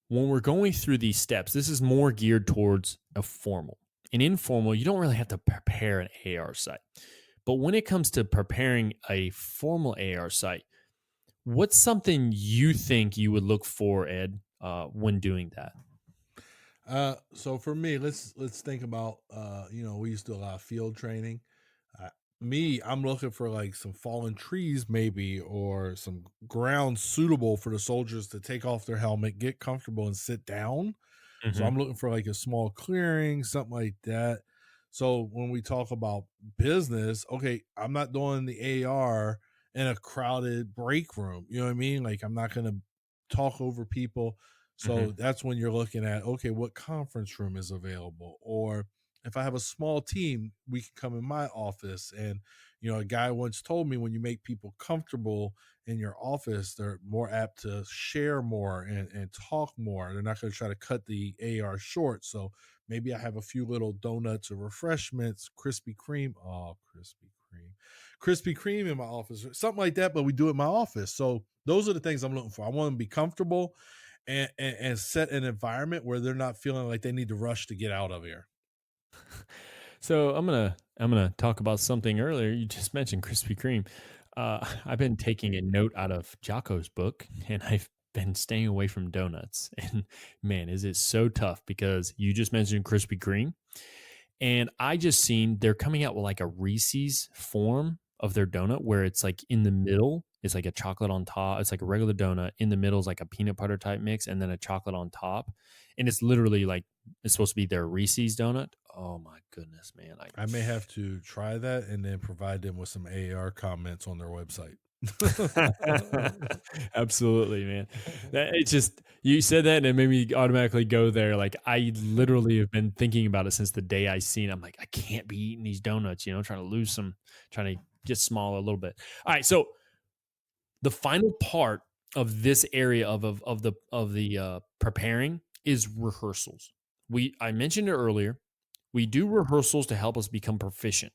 When we're going through these steps, this is more geared towards a formal. In informal, you don't really have to prepare an AR site. But when it comes to preparing a formal AR site, what's something you think you would look for, Ed, when doing that? So for me, let's think about we used to do a lot of field training. I'm looking for like some fallen trees maybe, or some ground suitable for the soldiers to take off their helmet, get comfortable, and sit down. Mm-hmm. So I'm looking for like a small clearing, something like that. So when we talk about business, okay, I'm not doing the AR in a crowded break room. You know what I mean? Like, I'm not going to talk over people. So that's when you're looking at, okay, what conference room is available? Or if I have a small team, we can come in my office. And, a guy once told me, when you make people comfortable in your office, they're more apt to share more and talk more. They're not going to try to cut the AR short. So maybe I have a few little donuts or refreshments, Krispy Kreme in my office, or something like that. But we do it in my office. So those are the things I'm looking for. I want them to be comfortable and set an environment where they're not feeling like they need to rush to get out of here. So I'm gonna talk about something earlier. You just mentioned Krispy Kreme. I've been taking a note out of Jocko's book, and I've been staying away from donuts. And man, is it so tough, because you just mentioned Krispy Kreme, and I just seen they're coming out with like a Reese's form of their donut, where it's like in the middle, it's like a chocolate on top. It's like a regular donut. In the middle is like a peanut butter type mix, and then a chocolate on top. And it's literally like, it's supposed to be their Reese's donut. Oh my goodness, man. I may have to try that and then provide them with some AR comments on their website. Absolutely, man. It's just, you said that and it made me automatically go there. Like, I literally have been thinking about it since the day I seen it. I'm like, I can't be eating these donuts, trying to lose some, trying to gets smaller a little bit. All right, so the final part of this area of the preparing is rehearsals. I mentioned it earlier. We do rehearsals to help us become proficient.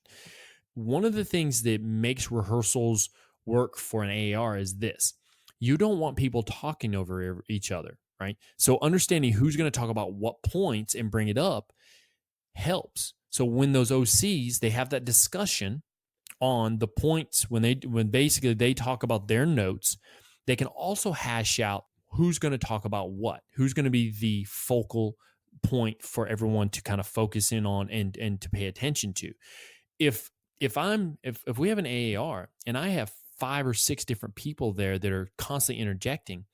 One of the things that makes rehearsals work for an AAR is this. You don't want people talking over each other, right? So understanding who's going to talk about what points and bring it up helps. So when those OCs, they have that discussion on the points when basically they talk about their notes, they can also hash out who's going to talk about what, who's going to be the focal point for everyone to kind of focus in on and to pay attention to. If we have an AAR and I have 5 or 6 different people there that are constantly interjecting,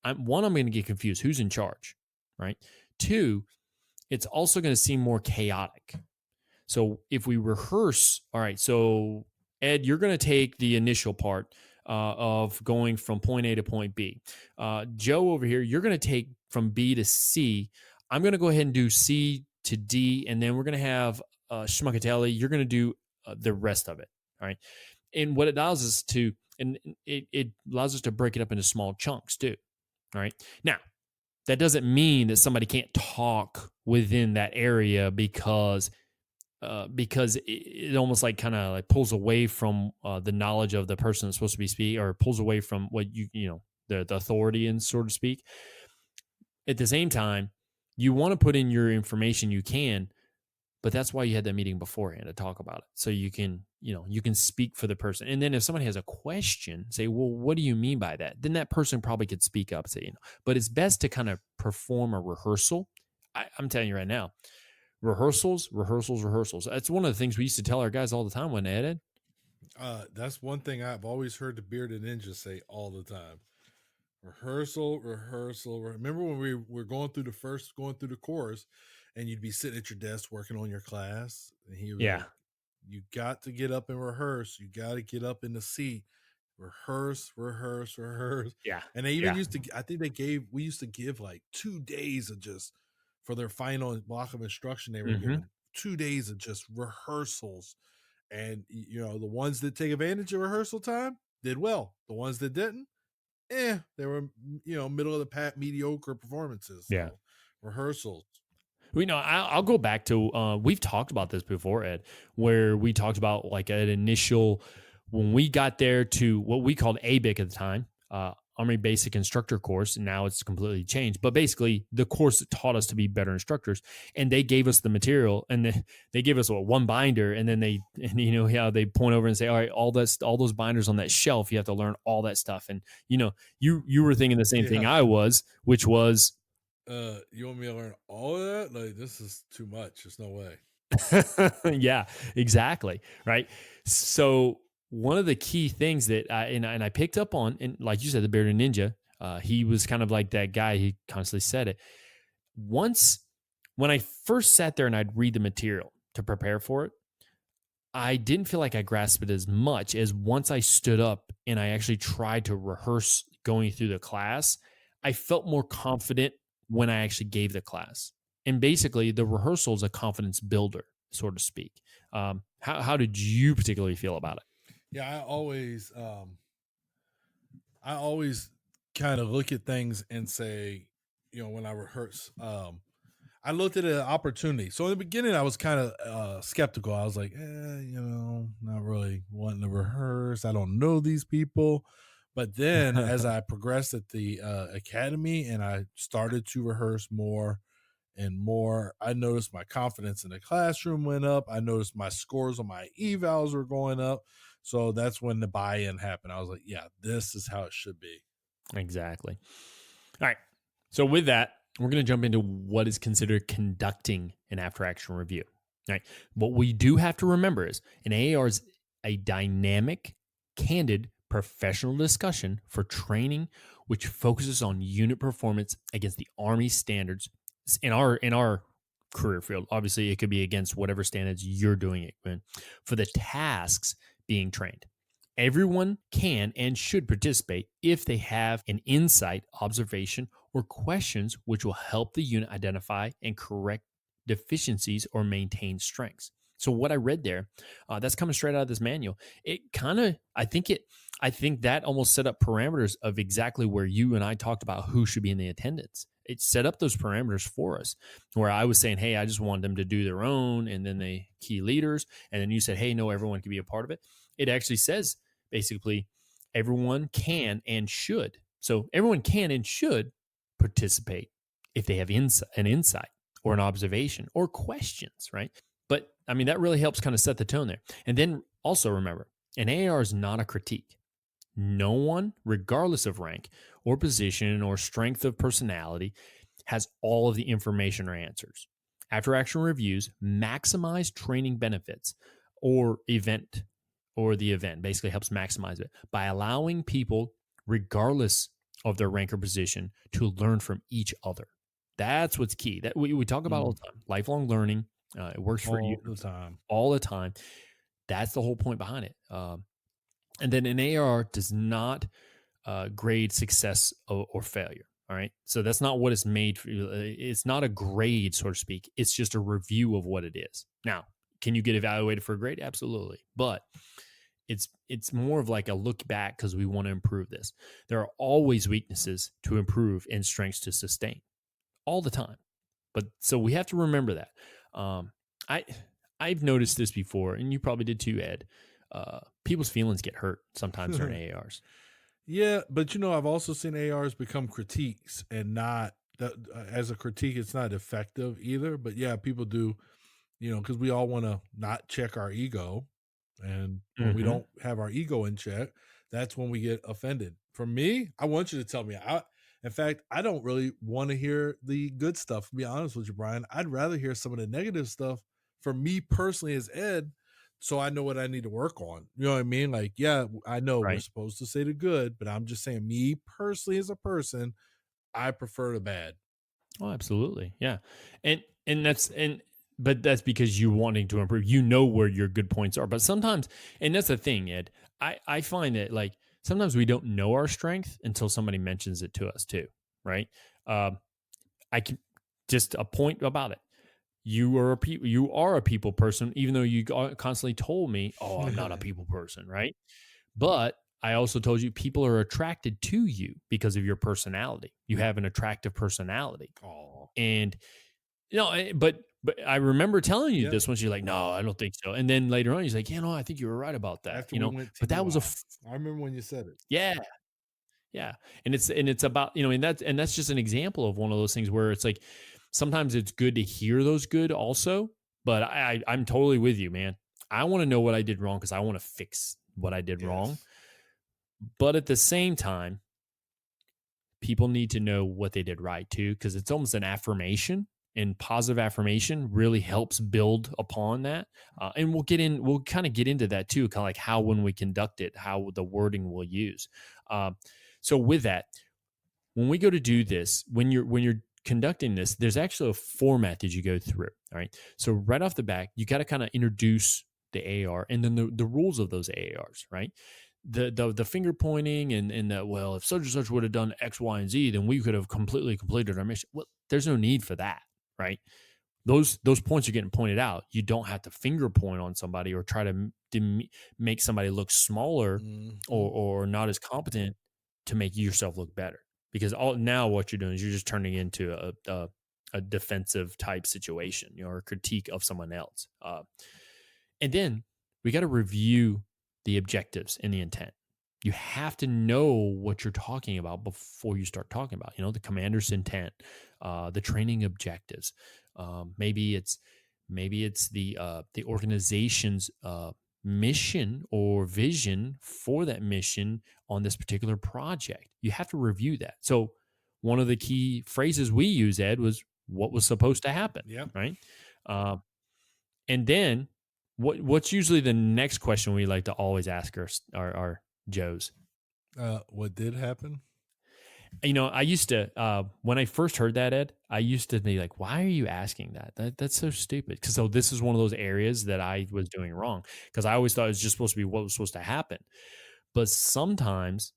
I'm going to get confused. Who's in charge, right? 2, it's also going to seem more chaotic. So if we rehearse, all right, so Ed, you're going to take the initial part of going from point A to point B. Joe over here, you're going to take from B to C. I'm going to go ahead and do C to D, and then we're going to have Schmuckatelli. You're going to do the rest of it, all right? And what it allows us to, and it allows us to break it up into small chunks too, all right? Now, that doesn't mean that somebody can't talk within that area because it almost like kind of like pulls away from the knowledge of the person that's supposed to be speaking, or pulls away from what the authority, and so to speak. At the same time, you want to put in your information you can, but that's why you had that meeting beforehand to talk about it. So you can speak for the person. And then if somebody has a question, say, well, what do you mean by that? Then that person probably could speak up, say, but it's best to kind of perform a rehearsal. I'm telling you right now, rehearsals. That's one of the things we used to tell our guys all the time, when Ed. That's one thing I've always heard the Bearded Ninja say all the time. Rehearsal. Remember when we were going through the course, and you'd be sitting at your desk working on your class, and he was like, you got to get up and rehearse. You got to get up in the seat, rehearse. Yeah. And they even used to, I think we used to give like 2 days of just, for their final block of instruction, they were given 2 days of just rehearsals. And, the ones that take advantage of rehearsal time did well. The ones that didn't, they were, middle of the pack, mediocre performances. So, yeah. Rehearsals. I'll go back to, we've talked about this before, Ed, where we talked about like an initial, when we got there to what we called ABIC at the time, Army Basic Instructor course, and now it's completely changed. But basically, the course taught us to be better instructors, and they gave us the material, and they gave us one binder, and then they point over and say, all right, all those binders on that shelf, you have to learn all that stuff. And you were thinking the same thing I was, which was, you want me to learn all of that? Like, this is too much. There's no way. Yeah, exactly. Right. So one of the key things that I picked up on, and like you said, the Bearded Ninja, he was kind of like that guy. He constantly said it. When I first sat there and I'd read the material to prepare for it, I didn't feel like I grasped it as much as once I stood up and I actually tried to rehearse going through the class. I felt more confident when I actually gave the class. And basically, the rehearsal is a confidence builder, so to speak. How did you particularly feel about it? Yeah, I always kind of look at things and say, when I rehearse, I looked at an opportunity. So in the beginning, I was kind of skeptical. I was like, not really wanting to rehearse. I don't know these people. But then as I progressed at the academy and I started to rehearse more and more, I noticed my confidence in the classroom went up. I noticed my scores on my evals were going up. So that's when the buy-in happened. I was like, yeah, this is how it should be. Exactly. All right. So with that, we're going to jump into what is considered conducting an after-action review. All right. What we do have to remember is an AAR is a dynamic, candid, professional discussion for training, which focuses on unit performance against the Army standards in our career field. Obviously, it could be against whatever standards you're doing it in for the tasks being trained. Everyone can and should participate if they have an insight, observation, or questions which will help the unit identify and correct deficiencies or maintain strengths. So what I read there, that's coming straight out of this manual. It kind of, I think that almost set up parameters of exactly where you and I talked about who should be in the attendance. It set up those parameters for us where I was saying, hey, I just want them to do their own, and then the key leaders. And then you said, hey, no, everyone can be a part of it. It actually says basically everyone can and should. So everyone can and should participate if they have an insight or an observation or questions, right? But I mean, that really helps kind of set the tone there. And then also remember, an AR is not a critique. No one, regardless of rank or position or strength of personality, has all of the information or answers. After action reviews maximize training benefits or the event basically helps maximize it by allowing people, regardless of their rank or position, to learn from each other. That's what's key. That we talk about all the time. Lifelong learning. It works for you all the time. That's the whole point behind it. And then an AR does not grade success or failure. All right. So that's not what it's made for. It's not a grade, so to speak. It's just a review of what it is. Now, can you get evaluated for a grade? Absolutely. But it's more of like a look back because we want to improve this. There are always weaknesses to improve and strengths to sustain all the time. But so we have to remember that. I've noticed this before, and you probably did too, Ed. People's feelings get hurt sometimes during ARs. Yeah, but I've also seen ARs become critiques, and not that as a critique, it's not effective either. But yeah, people do, because we all want to not check our ego, and when we don't have our ego in check, that's when we get offended. For me, I want you to tell me. In fact, I don't really want to hear the good stuff, to be honest with you, Brian. I'd rather hear some of the negative stuff for me personally as Ed, so I know what I need to work on. You know what I mean? Like, yeah, I know we're supposed to say the good, but I'm just saying, me personally as a person, I prefer the bad. Oh, absolutely. Yeah. But that's because you're wanting to improve. You know where your good points are. But sometimes, and that's the thing, Ed, I find that like sometimes we don't know our strength until somebody mentions it to us too. Right. I can just a point about it. You are a people person, even though you constantly told me, oh, I'm not a people person, right? But I also told you people are attracted to you because of your personality. You have an attractive personality. And, but I remember telling you this once. You're like, no, I don't think so. And then later on, he's like, I think you were right about that. But that was I remember when you said it. Yeah. Yeah. And it's about, and that's just an example of one of those things where it's like, sometimes it's good to hear those good also, but I'm totally with you, man. I want to know what I did wrong because I want to fix what I did wrong. But at the same time, people need to know what they did right too, because it's almost an affirmation, and positive affirmation really helps build upon that. And we'll kind of get into that too, kind of like how when we conduct it, how the wording we'll use. So with that, when we go to do this, when you're conducting this, there's actually a format that you go through. All right. So right off the bat, you got to kind of introduce the AR and then the rules of those ARs, right? The finger pointing and that, well, if such and such would have done X, Y, and Z, then we could have completely completed our mission. Well, there's no need for that, right? Those points are getting pointed out. You don't have to finger point on somebody or try to make somebody look smaller or not as competent to make yourself look better. Because now what you're doing is you're just turning into a defensive type situation, or a critique of someone else. And then we got to review the objectives and the intent. You have to know what you're talking about before you start talking about, the commander's intent, the training objectives. Maybe it's the organization's mission or vision for that mission on this particular project. You have to review that. So one of the key phrases we use, Ed, was what was supposed to happen. Right. And then what's usually the next question we like to always ask our Joes? What did happen? I used to, when I first heard that, Ed, I used to be like, why are you asking that? That's so stupid. So this is one of those areas that I was doing wrong, because I always thought it was just supposed to be what was supposed to happen. But sometimes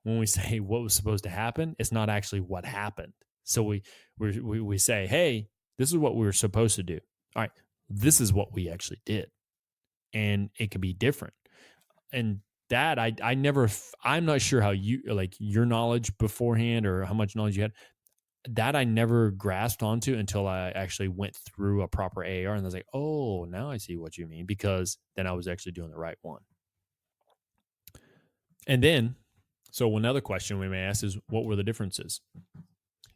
when we say what was supposed to happen, it's not actually what happened. So we say, hey, this is what we were supposed to do. All right, this is what we actually did, and it could be different. And that I never, I'm not sure how you, like, your knowledge beforehand or how much knowledge you had, that I never grasped onto until I actually went through a proper AR, and I was like, oh, now I see what you mean, because then I was actually doing the right one. And then, so another question we may ask is, what were the differences?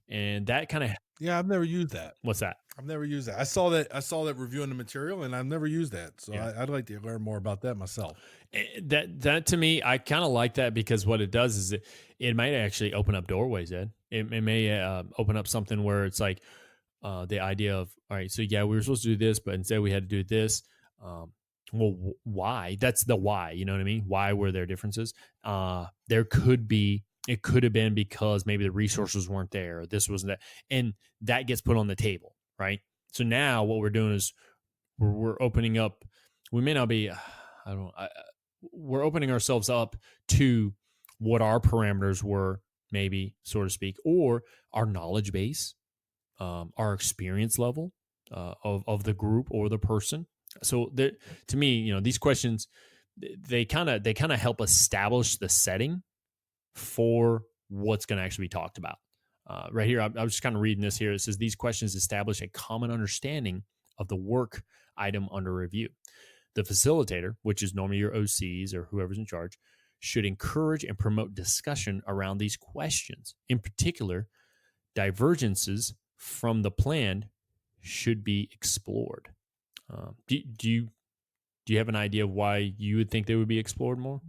And that kind of, Yeah, I've never used that. what's that? I've never used that. I saw that reviewing the material, and I've never used that. So Yeah. I'd like to learn more about that myself. That to me, I kind of like that, because what it does is it might actually open up doorways, Ed. It may open up something where it's like the idea of, all right, so yeah, we were supposed to do this, but instead we had to do this. Well, why? That's the why. You know what I mean? Why were there differences? There could be. It could have been because maybe the resources weren't there, or this wasn't that, and that gets put on the table, right? So now what we're doing is we're opening up. We may not be. I don't. We're opening ourselves up to what our parameters were, maybe, so to speak, or our knowledge base, our experience level of the group or the person. So to me, these questions, they kind of help establish the setting for what's going to actually be talked about. Right here, I was just kind of reading this here. It says these questions establish a common understanding of the work item under review. The facilitator, which is normally your OCs or whoever's in charge, should encourage and promote discussion around these questions. In particular, divergences from the plan should be explored. Do you have an idea of why you would think they would be explored more?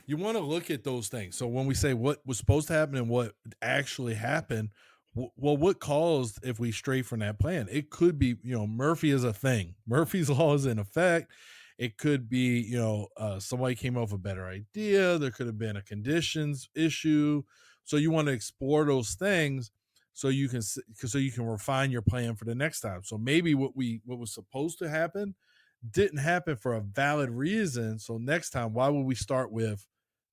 You want to look at those things. So when we say what was supposed to happen and what actually happened, well, what caused if we stray from that plan? It could be, Murphy is a thing. Murphy's law is in effect. It could be, somebody came up with a better idea. There could have been a conditions issue. So you want to explore those things so you can refine your plan for the next time. So maybe what was supposed to happen didn't happen for a valid reason. So next time, why would we start with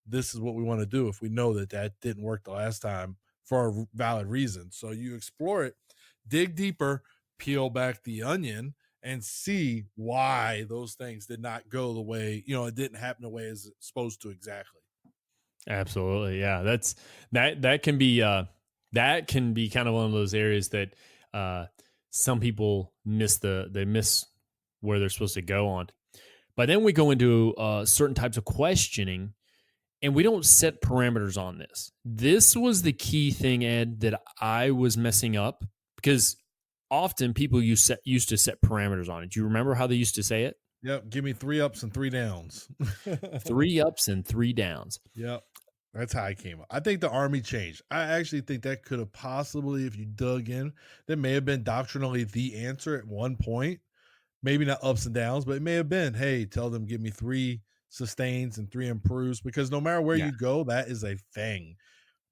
this is what we want to do if we know that didn't work the last time for a valid reason? So you explore it, dig deeper, peel back the onion, and see why those things did not go the way, it didn't happen the way as it's supposed to exactly. Absolutely. Yeah. That can be kind of one of those areas that some people miss where they're supposed to go on. But then we go into certain types of questioning, and we don't set parameters on this. This was the key thing, Ed, that I was messing up, because often people used to set parameters on it. Do you remember how they used to say it? Yep. Give me 3 ups and 3 downs. 3 ups and 3 downs. Yep. That's how I came up. I think the Army changed. I actually think that could have possibly, if you dug in, that may have been doctrinally the answer at one point. Maybe not ups and downs, but it may have been, hey, tell them give me 3 sustains and 3 improves, because no matter where you go, that is a thing.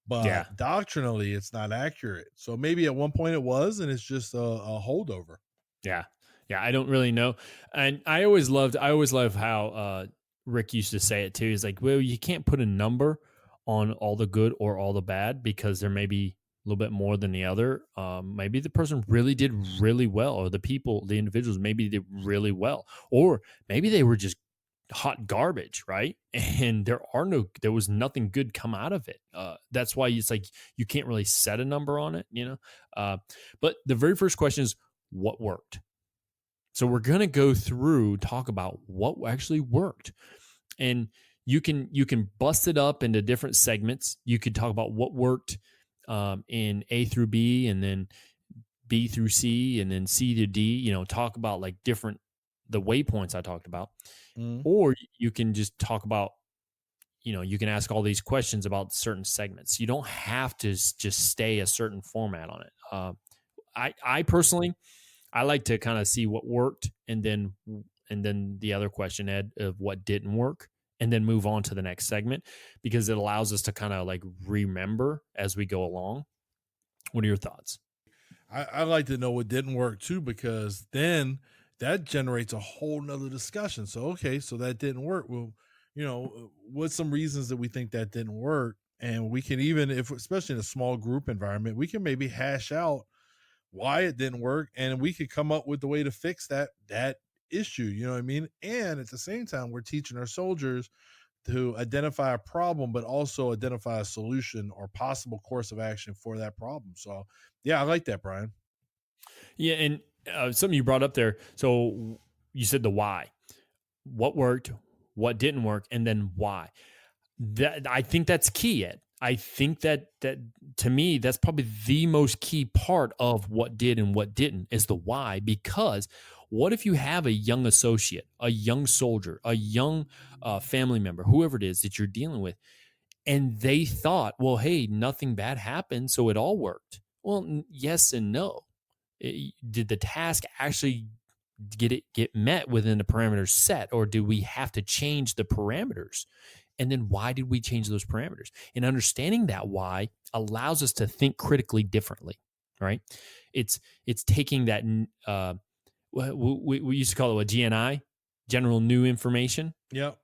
But doctrinally, it's not accurate. So maybe at one point it was, and it's just a holdover. Yeah. Yeah. I don't really know. And I always loved how Rick used to say it too. He's like, well, you can't put a number on all the good or all the bad, because there may be a little bit more than the other. Maybe the person really did really well, or the individuals maybe did really well, or maybe they were just hot garbage, right? And there was nothing good come out of it. That's why it's like you can't really set a number on it, but the very first question is, what worked? So we're going to go through, talk about what actually worked. And you can bust it up into different segments. You could talk about what worked in A through B, and then B through C, and then C to D, talk about like the waypoints I talked about. Or you can just talk about, you can ask all these questions about certain segments. You don't have to just stay a certain format on it. I personally, I like to kind of see what worked, and then the other question, Ed, of what didn't work, and then move on to the next segment, because it allows us to kind of like remember as we go along. What are your thoughts? I like to know what didn't work too, because then that generates a whole nother discussion. So, okay, so that didn't work. Well, what's some reasons that we think that didn't work? And we can even, especially in a small group environment, we can maybe hash out why it didn't work, and we could come up with the way to fix that issue. You know what I mean? And at the same time, we're teaching our soldiers to identify a problem, but also identify a solution or possible course of action for that problem. So, yeah, I like that, Brian. Yeah, and something you brought up there. So you said the why, what worked, what didn't work, and then why. That I think that's key, Ed. I think that to me, that's probably the most key part of what did and what didn't is the why. Because what if you have a young associate, a young soldier, a young family member, whoever it is that you're dealing with, and they thought, well, hey, nothing bad happened, so it all worked. Well, yes and no. Did the task actually get met within the parameters set, or do we have to change the parameters? And then why did we change those parameters? And understanding that why allows us to think critically differently, right? It's taking that we used to call it a GNI, general new information. Yep.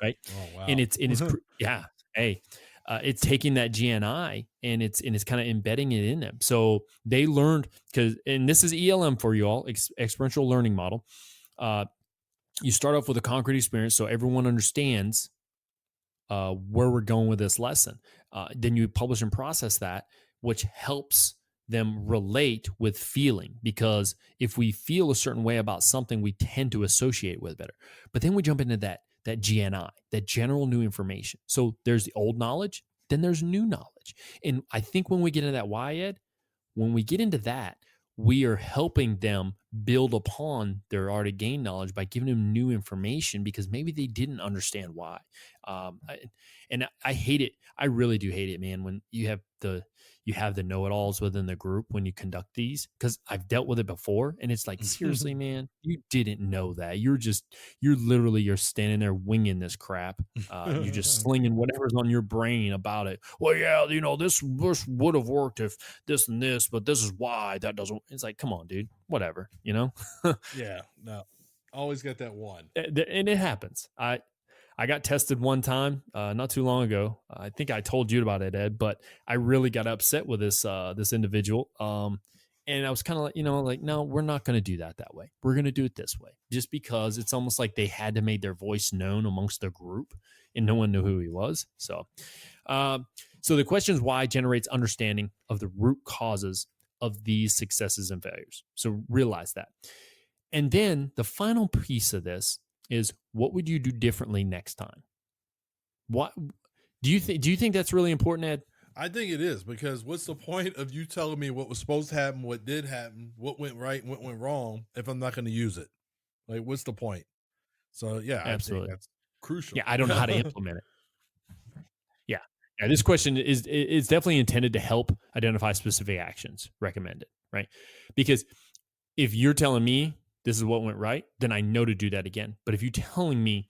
Right. Oh, wow. And it's yeah. Hey, it's taking that GNI and it's kind of embedding it in them. So they learned and this is ELM for you all, experiential learning model. You start off with a concrete experience so everyone understands where we're going with this lesson. Then you publish and process that, which helps them relate with feeling, because if we feel a certain way about something, we tend to associate with it better. But then we jump into that GNI, that general new information. So there's the old knowledge, then there's new knowledge. And I think when we get into that why, Ed, when we get into that, we are helping them build upon their already gained knowledge by giving them new information, because maybe they didn't understand why. I hate it. I really do hate it, man, when you have the know-it-alls within the group when you conduct these, because I've dealt with it before, and it's like, seriously, man, you didn't know that. You're standing there winging this crap. You're just slinging whatever's on your brain about it. Well, yeah, this would have worked if this and this, but this is why that doesn't. It's like, come on, dude, whatever, Yeah, no, always got that one. And it happens. I got tested one time, not too long ago. I think I told you about it, Ed, but I really got upset with this individual. And I was kind of like, no, we're not going to do that way. We're going to do it this way, just because it's almost like they had to make their voice known amongst the group, and no one knew who he was. So the question is, why generates understanding of the root causes of these successes and failures. So realize that. And then the final piece of this is, what would you do differently next time? What do you think that's really important, Ed? I think it is, because what's the point of you telling me what was supposed to happen, what did happen, what went right and what went wrong, if I'm not going to use it? Like, what's the point? So yeah, absolutely, I think that's crucial. Yeah, I don't know how to implement it. Yeah, this question is definitely intended to help identify specific actions recommended, right? Because if you're telling me this is what went right, then I know to do that again. But if you're telling me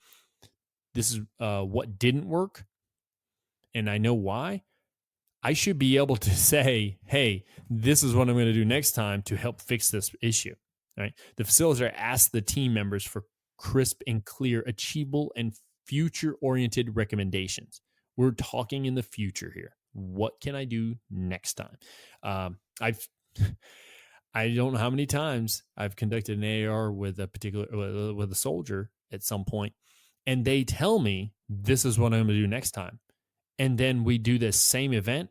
this is what didn't work, and I know why, I should be able to say, hey, this is what I'm going to do next time to help fix this issue, right? The facilitator asks the team members for crisp and clear, achievable and future-oriented recommendations. We're talking in the future here. What can I do next time? I don't know how many times I've conducted an AAR with a soldier at some point, and they tell me this is what I'm going to do next time. And then we do this same event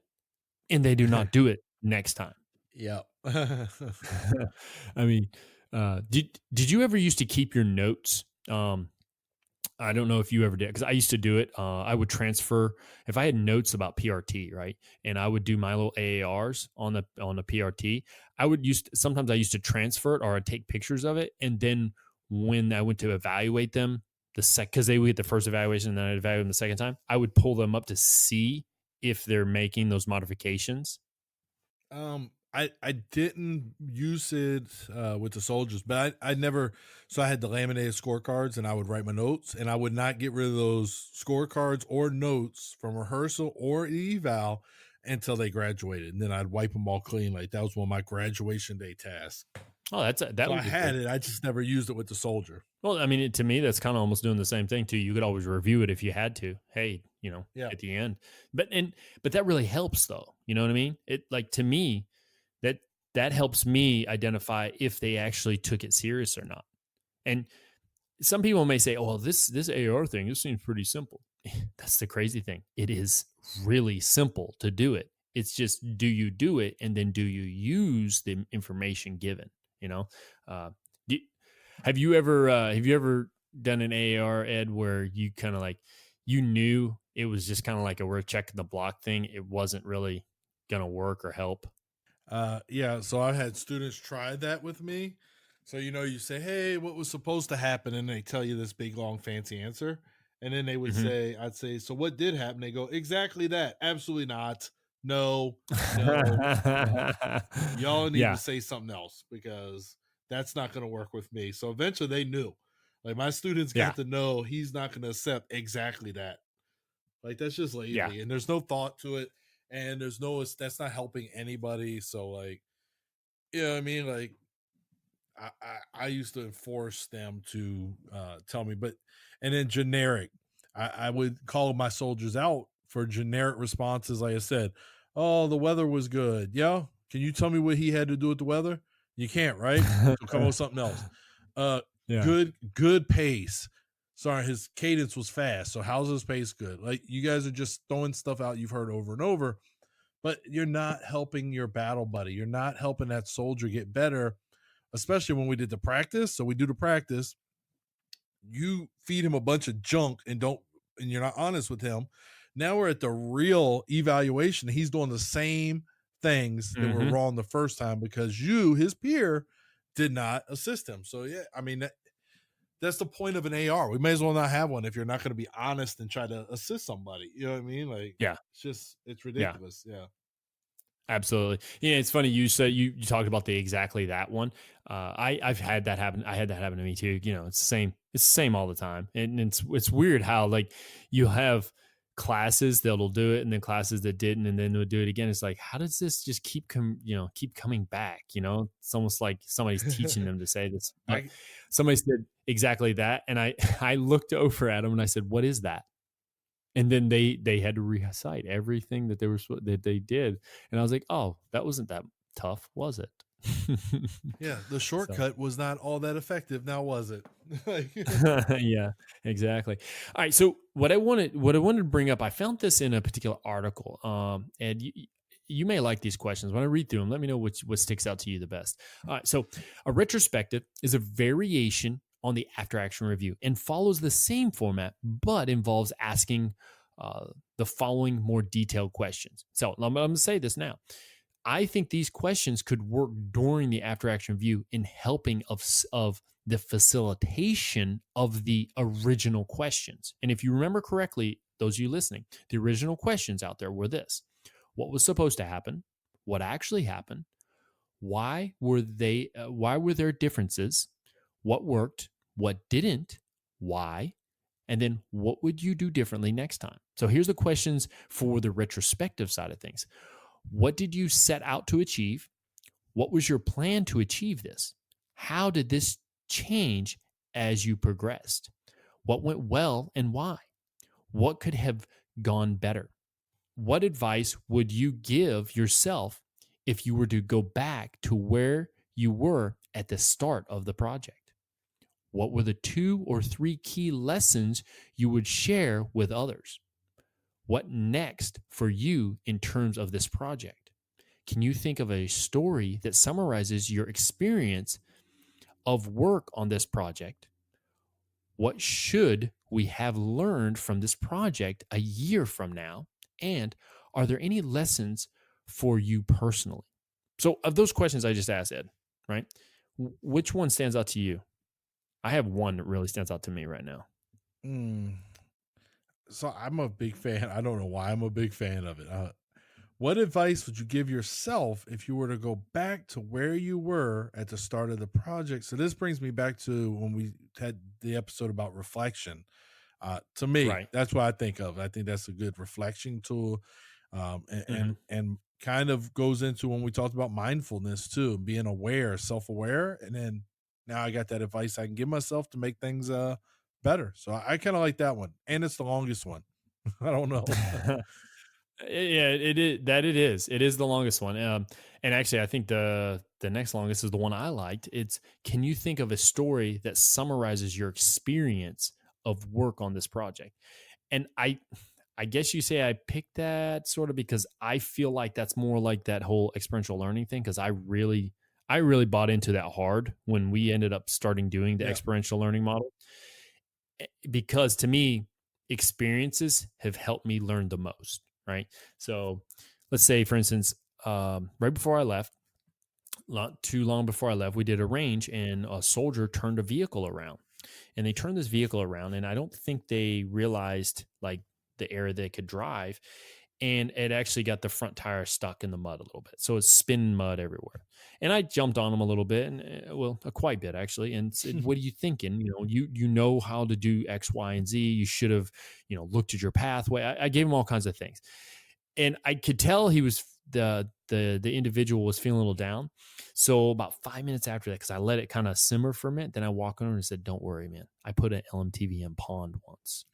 and they do not do it next time. Yeah. I mean, did you ever used to keep your notes? I don't know if you ever did, because I used to do it. I would transfer if I had notes about PRT, right, and I would do my little AARs on the PRT. Sometimes I used to transfer it, or I'd take pictures of it, and then when I went to evaluate them, because they would get the first evaluation and then I'd evaluate them the second time, I would pull them up to see if they're making those modifications. I didn't use it with the soldiers, but I never. So I had the laminated scorecards, and I would write my notes, and I would not get rid of those scorecards or notes from rehearsal or eval until they graduated, and then I'd wipe them all clean. Like, that was one of my graduation day tasks. Oh, I had it. I just never used it with the soldier. Well, I mean, to me, that's kind of almost doing the same thing too. You could always review it if you had to. Hey, at the end. But that really helps, though. You know what I mean? It, like, to me, that helps me identify if they actually took it serious or not. And some people may say, "Oh, well, this AR thing, this seems pretty simple." That's the crazy thing. It is really simple to do it. It's just, do you do it, and then do you use the information given? You know, uh, do, have you ever done an AR, Ed, where you kind of like, you knew it was just kind of like a we're checking the block thing? It wasn't really gonna work or help. Yeah, so I had students try that with me. So you say, "Hey, what was supposed to happen?" And they tell you this big long fancy answer. And then they would Hmm. say, I'd say, "So what did happen?" They go, "Exactly that. Absolutely not. No, no, no. Y'all need to Yeah, say something else because that's not going to work with me." So eventually they knew. Like my students yeah, got to know he's not going to accept exactly that. Like that's just yeah, lazy and there's no thought to it and there's no that's not helping anybody. So like, you know what I mean? Like I used to enforce them to tell me, but and then generic, I would call my soldiers out for generic responses. Like I said, "Oh, the weather was good." Yeah, can you tell me what he had to do with the weather? You can't, right? So come up with something else. Uh, yeah. good pace. Sorry, his cadence was fast. So how's his pace good? Like you guys are just throwing stuff out you've heard over and over, but you're not helping your battle buddy. You're not helping that soldier get better, especially when we did the practice. So we do the practice. You feed him a bunch of junk and you're not honest with him. Now we're at the real evaluation. He's doing the same things that were Hmm. wrong the first time because you, his peer, did not assist him. So yeah, I mean that's the point of an AR. We may as well not have one if you're not going to be honest and try to assist somebody. You know what I mean? Like Yeah, it's yeah. ridiculous. Yeah. Absolutely. Yeah, it's funny you said you talked about the exactly that one. I've had that happen. I had that happen to me too. You know, it's the same. It's the same all the time, and it's weird how like you have classes that'll do it, and then classes that didn't, and then they'll do it again. It's like, how does this just keep coming back? You know, it's almost like somebody's teaching them to say this. But I somebody said exactly that, and I I looked over at them and I said, "What is that?" And then they had to recite everything that that they did, and I was like, "Oh, that wasn't that tough, was it?" Yeah, the So, shortcut was not all that effective, now was it? Like yeah, exactly. All right, so what I wanted to bring up, I found this in a particular article, and you may like these questions. When I read through them, let me know what sticks out to you the best. All right, so a retrospective is a variation on the after action review and follows the same format, but involves asking the following more detailed questions. So I'm going to say this now. I think these questions could work during the after action review in helping of the facilitation of the original questions. And if you remember correctly, those of you listening, the original questions out there were this: what was supposed to happen? What actually happened? Why were there differences? What worked? What didn't? Why? And then what would you do differently next time? So here's the questions for the retrospective side of things. What did you set out to achieve? What was your plan to achieve this? How did this change as you progressed? What went well and why? What could have gone better? What advice would you give yourself if you were to go back to where you were at the start of the project? What were the 2 or 3 key lessons you would share with others? What next for you in terms of this project? Can you think of a story that summarizes your experience of work on this project? What should we have learned from this project a year from now? And are there any lessons for you personally? So, of those questions I just asked, Ed, right? Which one stands out to you? I have one that really stands out to me right now. mm, so I'm a big fan. I don't know why I'm a big fan of it. What advice would you give yourself if you were to go back to where you were at the start of the project? So this brings me back to when we had the episode about reflection. To me, Right. that's what I think of. I think that's a good reflection tool, Hmm. and kind of goes into when we talked about mindfulness too, being aware, self aware, and then now I got that advice I can give myself to make things better. So I kind of like that one, and it's the longest one. I don't know. Yeah, it is. It is the longest one. And actually, I think the next longest is the one I liked. It's, can you think of a story that summarizes your experience of work on this project? And I guess you say I picked that sort of because I feel like that's more like that whole experiential learning thing. Cause I really bought into that hard when we ended up starting doing the experiential learning model, because to me, experiences have helped me learn the most. Right. So let's say, for instance, right before I left, not too long before I left, we did a range and a soldier turned a vehicle around, and they turned this vehicle around. And I don't think they realized like the area they could drive. And it actually got the front tire stuck in the mud a little bit. So it's spinning mud everywhere. And I jumped on them a little bit, and well, a quite bit actually, and said, what are you thinking? You know how to do X, Y, and Z. You should have, looked at your pathway. I gave him all kinds of things. And I could tell he was the individual was feeling a little down. So about 5 minutes after that, because I let it kind of simmer for a minute, then I walked over and said, "Don't worry, man. I put an LMTV pond once,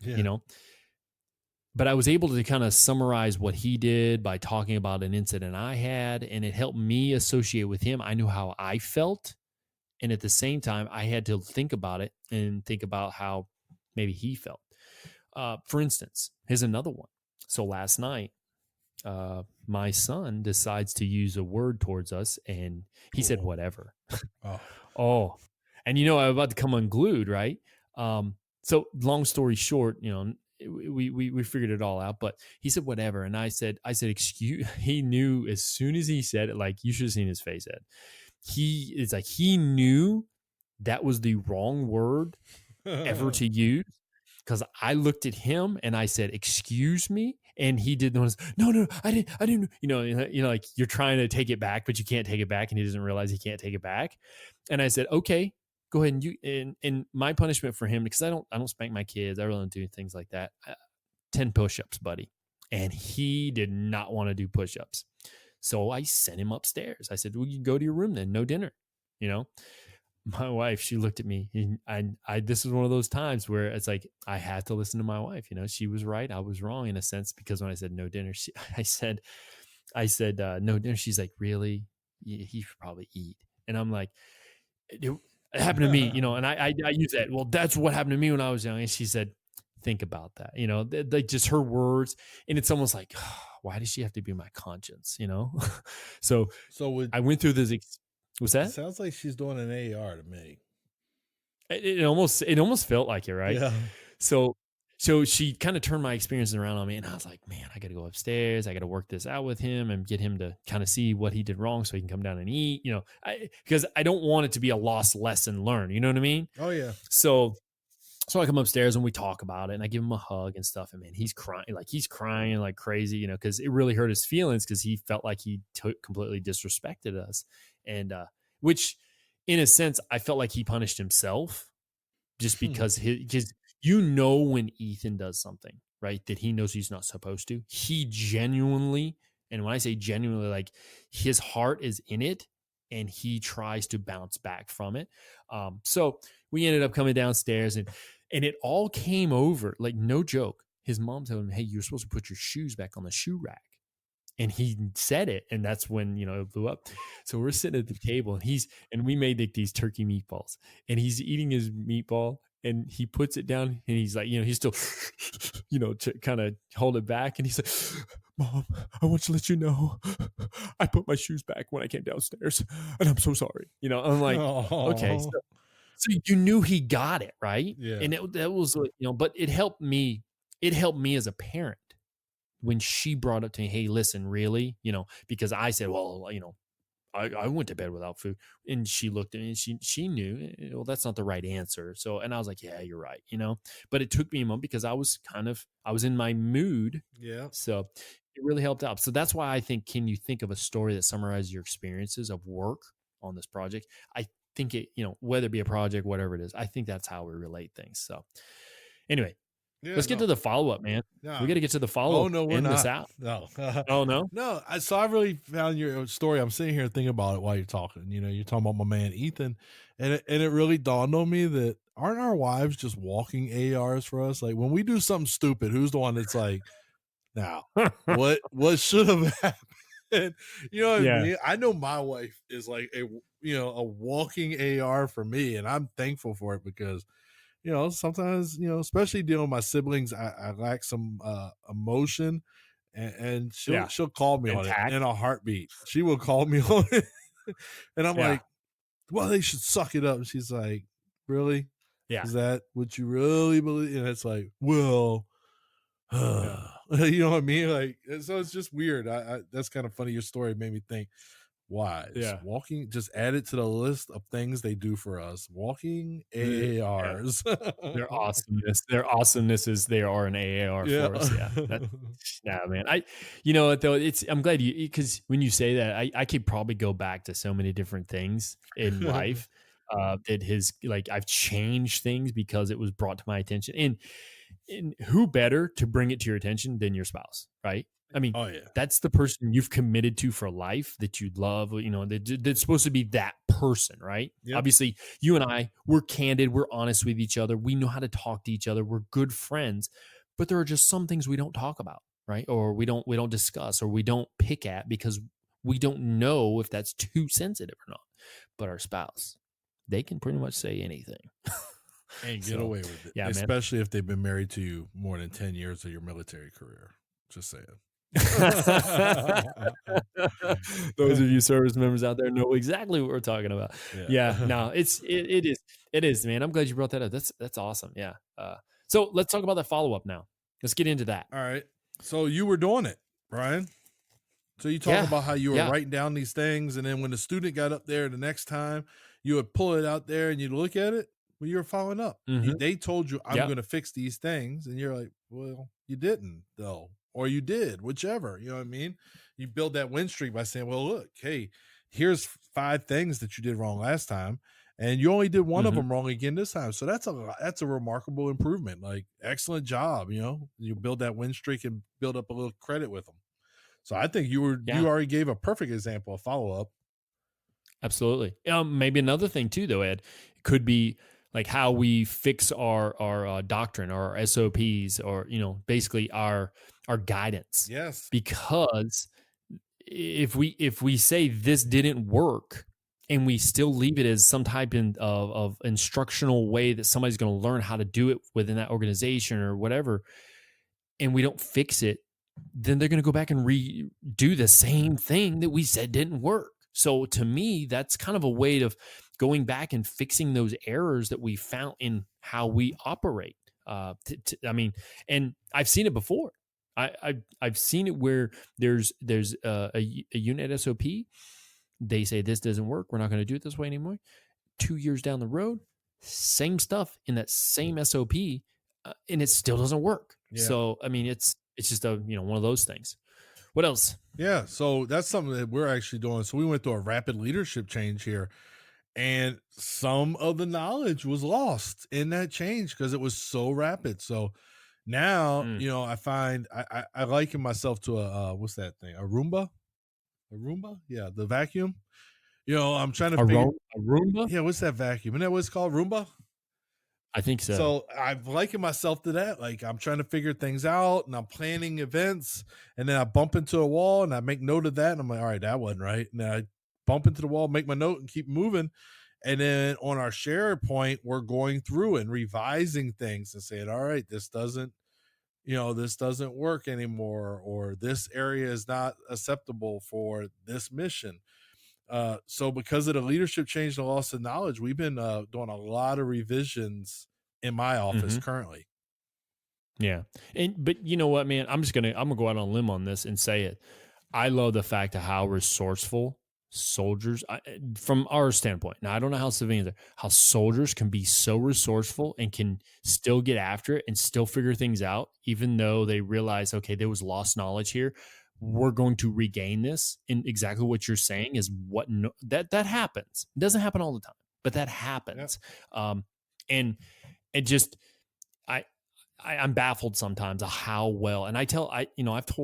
But I was able to kind of summarize what he did by talking about an incident I had, and it helped me associate with him. I knew how I felt, and at the same time, I had to think about it and think about how maybe he felt. For instance, here's another one. So last night, my son decides to use a word towards us, and he said, "Whatever." Oh, and I'm about to come unglued, right? So long story short, we figured it all out, but he said, "Whatever." And I said, "Excuse," he knew as soon as he said it, like, you should have seen his face, Ed. It's like, he knew that was the wrong word ever to use. Cause I looked at him and I said, "Excuse me." And he did notice, no, I didn't, like you're trying to take it back, but you can't take it back. And he doesn't realize he can't take it back. And I said, "Okay, go ahead." And my punishment for him, because I don't spank my kids. I really don't do things like that. 10 push-ups, buddy. And he did not want to do push-ups. So I sent him upstairs. I said, "Well, you go to your room then, no dinner." My wife, she looked at me, and I this is one of those times where it's like, I had to listen to my wife. She was right. I was wrong in a sense, because when I said no dinner, I said, no dinner. She's like, "Really? He should probably eat." And I'm like, it happened to me, and I use that. "Well, that's what happened to me when I was young." And she said, "Think about that." Like just her words. And it's almost like, why does she have to be my conscience? So I went through this. What's that? It sounds like she's doing an AR to me. It almost felt like it, right? Yeah. So she kind of turned my experiences around on me, and I was like, man, I got to go upstairs. I got to work this out with him and get him to kind of see what he did wrong so he can come down and eat, because I don't want it to be a lost lesson learned. You know what I mean? Oh, yeah. So I come upstairs and we talk about it, and I give him a hug and stuff. And man, he's crying like crazy, because it really hurt his feelings, because he felt like he completely disrespected us. And which, in a sense, I felt like he punished himself, just because when Ethan does something, right, that he knows he's not supposed to, he genuinely, and when I say genuinely, like, his heart is in it, and he tries to bounce back from it. So we ended up coming downstairs, and it all came over, like, no joke. His mom told him, "Hey, you're supposed to put your shoes back on the shoe rack." And he said it, and that's when, it blew up. So we're sitting at the table, and we made like these turkey meatballs, and he's eating his meatball, and he puts it down, and he's like, he's still, to kind of hold it back. And he's like, "Mom, I want to let you know, I put my shoes back when I came downstairs, and I'm so sorry." I'm like, okay. So you knew he got it, right? Yeah. And that was, but it helped me. It helped me as a parent when she brought up to me, "Hey, listen, really?" Because I said, "Well, I went to bed without food." And she looked at me, and she knew, well, that's not the right answer. So, and I was like, "Yeah, you're right." But it took me a moment, because I was in my mood. Yeah. So it really helped out. So that's why I think, can you think of a story that summarizes your experiences of work on this project? I think it, whether it be a project, whatever it is, I think that's how we relate things. So anyway, let's get to the follow-up, man. No. We got to get to the follow-up. Oh, no, we're not. This out. No. Oh, no? No. So I really found your story. I'm sitting here thinking about it while you're talking. You're talking about my man, Ethan. And it really dawned on me that, aren't our wives just walking ARs for us? Like, when we do something stupid, who's the one that's like, "Now, what should have happened?" And you know what I Yeah. mean? I know my wife is like a walking AR for me, and I'm thankful for it because sometimes, especially dealing with my siblings, I lack some emotion, and Yeah. she'll call me on it Intact. in a heartbeat. She will call me on it, and I'm Yeah. like, well, they should suck it up. And she's like, really? Yeah. Is that what you really believe? And it's like, well, Yeah. you know what I mean? Like, so it's just weird. I that's kind of funny. Your story made me think, why is Yeah. walking, just add it to the list of things they do for us. Walking AARs. Their awesomeness is they are an AAR Yeah. for us. Yeah. Nah, man. You know what though? I'm glad because when you say that, I could probably go back to so many different things in life that I've changed things because it was brought to my attention. And who better to bring it to your attention than your spouse, right? I mean, Oh yeah. that's the person you've committed to for life that you love, that's supposed to be that person, right? Yep. Obviously, you and I, we're candid, we're honest with each other. We know how to talk to each other. We're good friends, but there are just some things we don't talk about, right? Or we don't discuss or we don't pick at because we don't know if that's too sensitive or not. But our spouse, they can pretty much say anything. And get away with it. Yeah, especially if they've been married to you more than 10 years of your military career. Just saying. Those of you service members out there know exactly what we're talking about. Yeah, no, it is, man. I'm glad you brought that up. That's awesome. Yeah. So let's talk about the follow up now. Let's get into that. All right. So you were doing it, Brian. So you talk about how you were writing down these things, and then when the student got up there the next time, you would pull it out there and you'd look at it. Well, you were following up. They told you, I'm going to fix these things. And you're like, well, you didn't though. Or you did, whichever, you know what I mean? You build that win streak by saying, well, look, hey, here's 5 things that you did wrong last time. And you only did one of them wrong again this time. So that's a remarkable improvement. Like, excellent job. You build that win streak and build up a little credit with them. So I think you already gave a perfect example of follow-up. Absolutely. Maybe another thing too, though, Ed, could be like how we fix our doctrine, our SOPs, or basically our guidance. Yes. Because if we say this didn't work and we still leave it as some type of instructional way that somebody's going to learn how to do it within that organization or whatever, and we don't fix it, then they're going to go back and redo the same thing that we said didn't work. So to me, that's kind of a way of going back and fixing those errors that we found in how we operate. I mean, and I've seen it before. I've seen it where there's a unit SOP. They say this doesn't work. We're not going to do it this way anymore. 2 years down the road, same stuff in that same SOP, and it still doesn't work. Yeah. So I mean, it's just one of those things. What else? Yeah, so that's something that we're actually doing. So we went through a rapid leadership change here, and some of the knowledge was lost in that change because it was so rapid. So now, I find I liken myself to a what's that thing? A Roomba? Yeah, the vacuum. I'm trying to figure a Roomba? Yeah, what's that vacuum? Isn't that what it's called? Roomba? I think so. So I've likened myself to that. Like, I'm trying to figure things out and I'm planning events, and then I bump into a wall and I make note of that. And I'm like, all right, that wasn't right. And then I bump into the wall, make my note and keep moving. And then on our share point, we're going through and revising things and saying, all right, this doesn't work anymore, or this area is not acceptable for this mission. So because of the leadership change and loss of knowledge, we've been doing a lot of revisions in my office currently. Yeah. But you know what, man, I'm gonna go out on a limb on this and say it. I love the fact of how resourceful soldiers, from our standpoint. Now, I don't know how civilians are, how soldiers can be so resourceful and can still get after it and still figure things out, even though they realize, okay, there was lost knowledge here. We're going to regain this. And exactly what you're saying is that happens. It doesn't happen all the time, but that happens. Yep. And it just, I'm baffled sometimes of how well, and I've told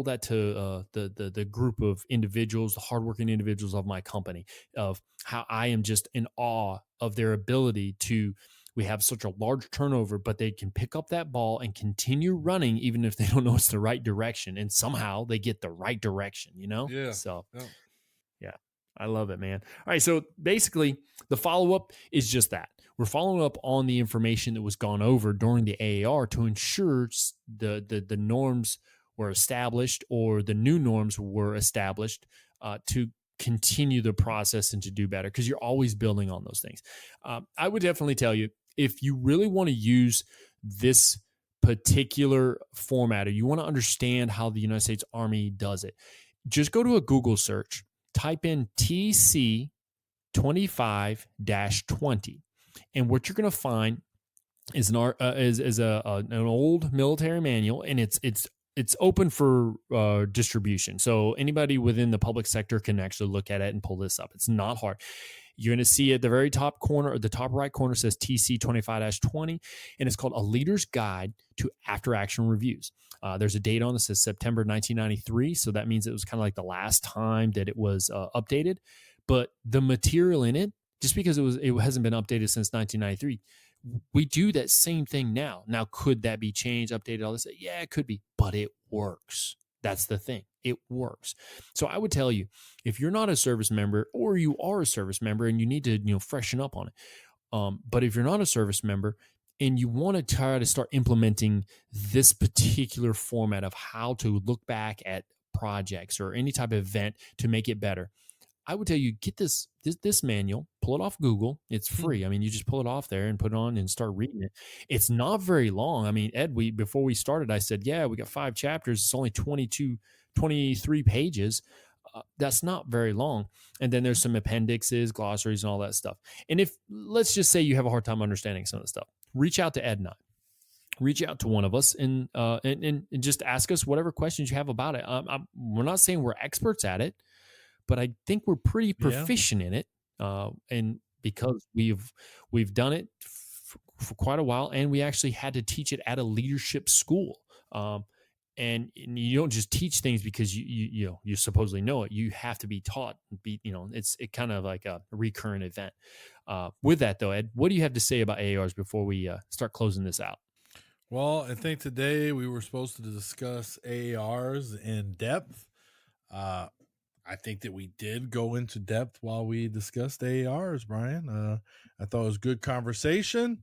that to the group of individuals, the hardworking individuals of my company, of how I am just in awe of their ability to we have such a large turnover, but they can pick up that ball and continue running even if they don't know it's the right direction. And somehow they get the right direction, you know? Yeah. So, Yeah. yeah, I love it, man. All right. So basically, the follow up is just that. We're following up on the information that was gone over during the AAR to ensure the norms were established or the new norms were established to continue the process and to do better, because you're always building on those things. I would definitely tell you, if you really want to use this particular format or you want to understand how the United States Army does it, just go to a Google search, type in TC 25-20. And what you're going to find is an old military manual, and it's open for distribution. So anybody within the public sector can actually look at it and pull this up. It's not hard. You're going to see at the very top corner, or the top right corner, says TC 25-20, and it's called A Leader's Guide to After Action Reviews. There's a date on it that says September 1993, so that means it was kind of like the last time that it was updated. But the material in it, just because it hasn't been updated since 1993, we do that same thing now. Now, could that be changed, updated, all this? Yeah, it could be, but it works. That's the thing. It works. So I would tell you, if you're not a service member, or you are a service member and you need to, freshen up on it. But if you're not a service member and you want to try to start implementing this particular format of how to look back at projects or any type of event to make it better, I would tell you, get this manual, pull it off Google. It's free. I mean, you just pull it off there and put it on and start reading it. It's not very long. I mean, Ed, before we started, I said, yeah, we got 5 chapters. It's only 23 pages. That's not very long. And then there's some appendixes, glossaries, and all that stuff. And let's just say you have a hard time understanding some of the stuff, reach out to Ed and I. Reach out to one of us and just ask us whatever questions you have about it. We're not saying we're experts at it, but I think we're pretty proficient in it, and because we've done it for quite a while, and we actually had to teach it at a leadership school. And you don't just teach things because you supposedly know it. You have to be taught. It's kind of like a recurrent event. With that though, Ed, what do you have to say about AARs before we start closing this out? Well, I think today we were supposed to discuss AARs in depth. I think that we did go into depth while we discussed AARs, Brian. I thought it was good conversation,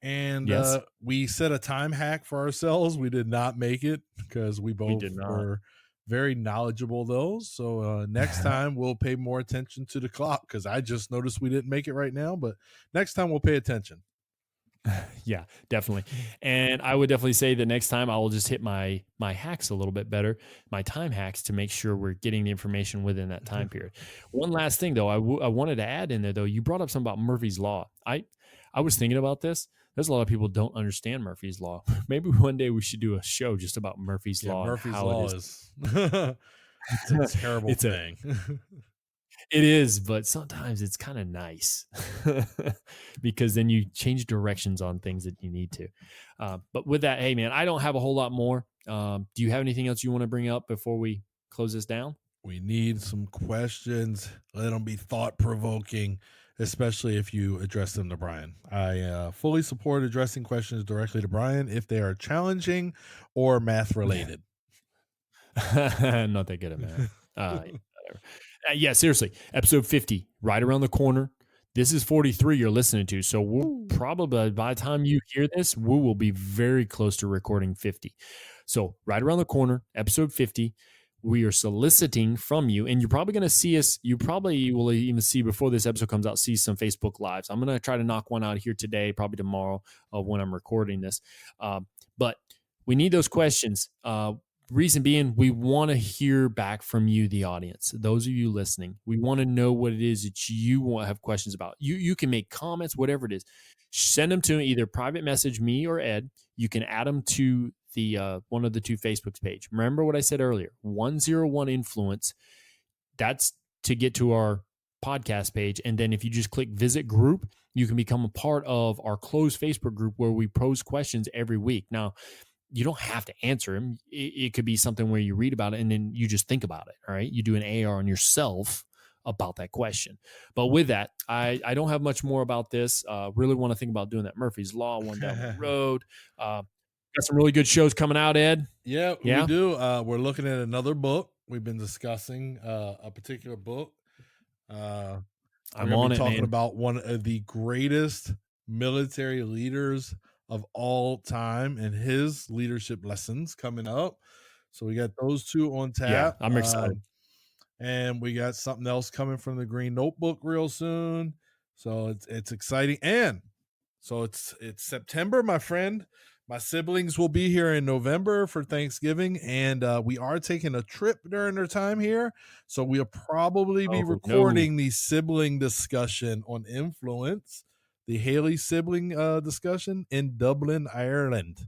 and Yes. We set a time hack for ourselves. We did not make it because we both were very knowledgeable those. So next time we'll pay more attention to the clock, because I just noticed we didn't make it right now, but next time we'll pay attention. Yeah, definitely. And I would definitely say that next time I will just hit my hacks a little bit better, my time hacks, to make sure we're getting the information within that time period. One last thing though, I wanted to add in there though, you brought up something about Murphy's Law. I was thinking about this. There's a lot of people don't understand Murphy's Law. Maybe one day we should do a show just about Murphy's Law. Murphy's Law is it's a terrible thing. It is, but sometimes it's kind of nice because then you change directions on things that you need to. But with that, hey, man, I don't have a whole lot more. Do you have anything else you want to bring up before we close this down? We need some questions. Let them be thought-provoking, especially if you address them to Brian. I fully support addressing questions directly to Brian if they are challenging or math-related. Not that good at math. Yeah, seriously. Episode 50, right around the corner. This is 43 you're listening to. So we'll probably, by the time you hear this, we will be very close to recording 50. So right around the corner, episode 50, we are soliciting from you, and you're probably going to see us. You probably will even see, before this episode comes out, see some Facebook Lives. I'm going to try to knock one out here today, probably tomorrow when I'm recording this. But we need those questions. Reason being, we want to hear back from you, the audience, those of you listening. We want to know what it is that you want to have questions about. You can make comments, whatever it is. Send them to either private message me or Ed. You can add them to the one of the 2 Facebook's page. Remember what I said earlier, 101 Influence. That's to get to our podcast page. And then if you just click visit group, you can become a part of our closed Facebook group where we pose questions every week. Now, you don't have to answer them. It could be something where you read about it and then you just think about it. All right. You do an AR on yourself about that question. But with that, I don't have much more about this. Really want to think about doing that Murphy's Law one down the road. Got some really good shows coming out, Ed. Yeah, we do. We're looking at another book. We've been discussing a particular book. We're going to be talking about one of the greatest military leaders of all time and his leadership lessons coming up. So we got those two on tap. Yeah, I'm excited. And we got something else coming from the Green Notebook real soon. So it's exciting. And so it's September, my friend. My siblings will be here in November for Thanksgiving, and we are taking a trip during their time here. So we'll probably be recording the sibling discussion on influence, the Haley sibling discussion in Dublin, Ireland.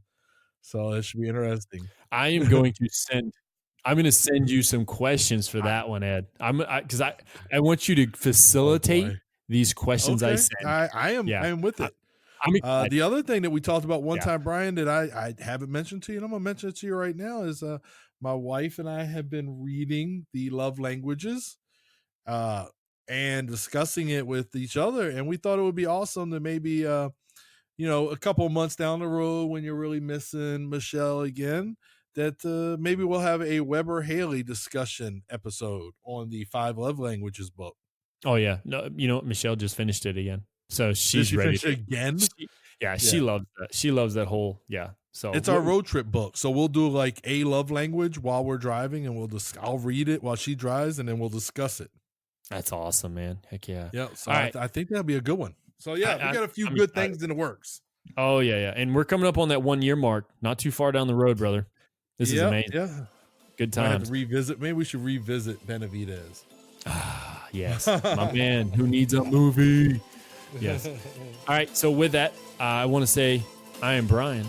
So it should be interesting. I'm going to send you some questions for that one, Ed. Because I want you to facilitate these questions I send. I am with it. The other thing that we talked about one time, Brian, that I haven't mentioned to you, and I'm going to mention it to you right now, is my wife and I have been reading the love languages and discussing it with each other. And we thought it would be awesome to maybe, a couple of months down the road when you're really missing Michelle again, that maybe we'll have a Weber-Haley discussion episode on the 5 love languages book. Oh, yeah. No, Michelle just finished it again. So she's ready again. She loves that. She loves that whole. Yeah. So it's our road trip book. So we'll do like a love language while we're driving, and I'll read it while she drives, and then we'll discuss it. That's awesome, man. Heck yeah. Yeah. So I think that'll be a good one. So we got a few good things in the works. Oh yeah. And we're coming up on that 1 year mark. Not too far down the road, brother. This is amazing. Yeah. Good times. Maybe we should revisit Benavidez. Yes. My man who needs a movie. Yes. All right. So with that, I want to say I am Brian.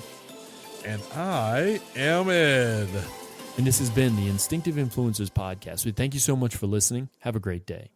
And I am Ed. And this has been the Instinctive Influencers podcast. We thank you so much for listening. Have a great day.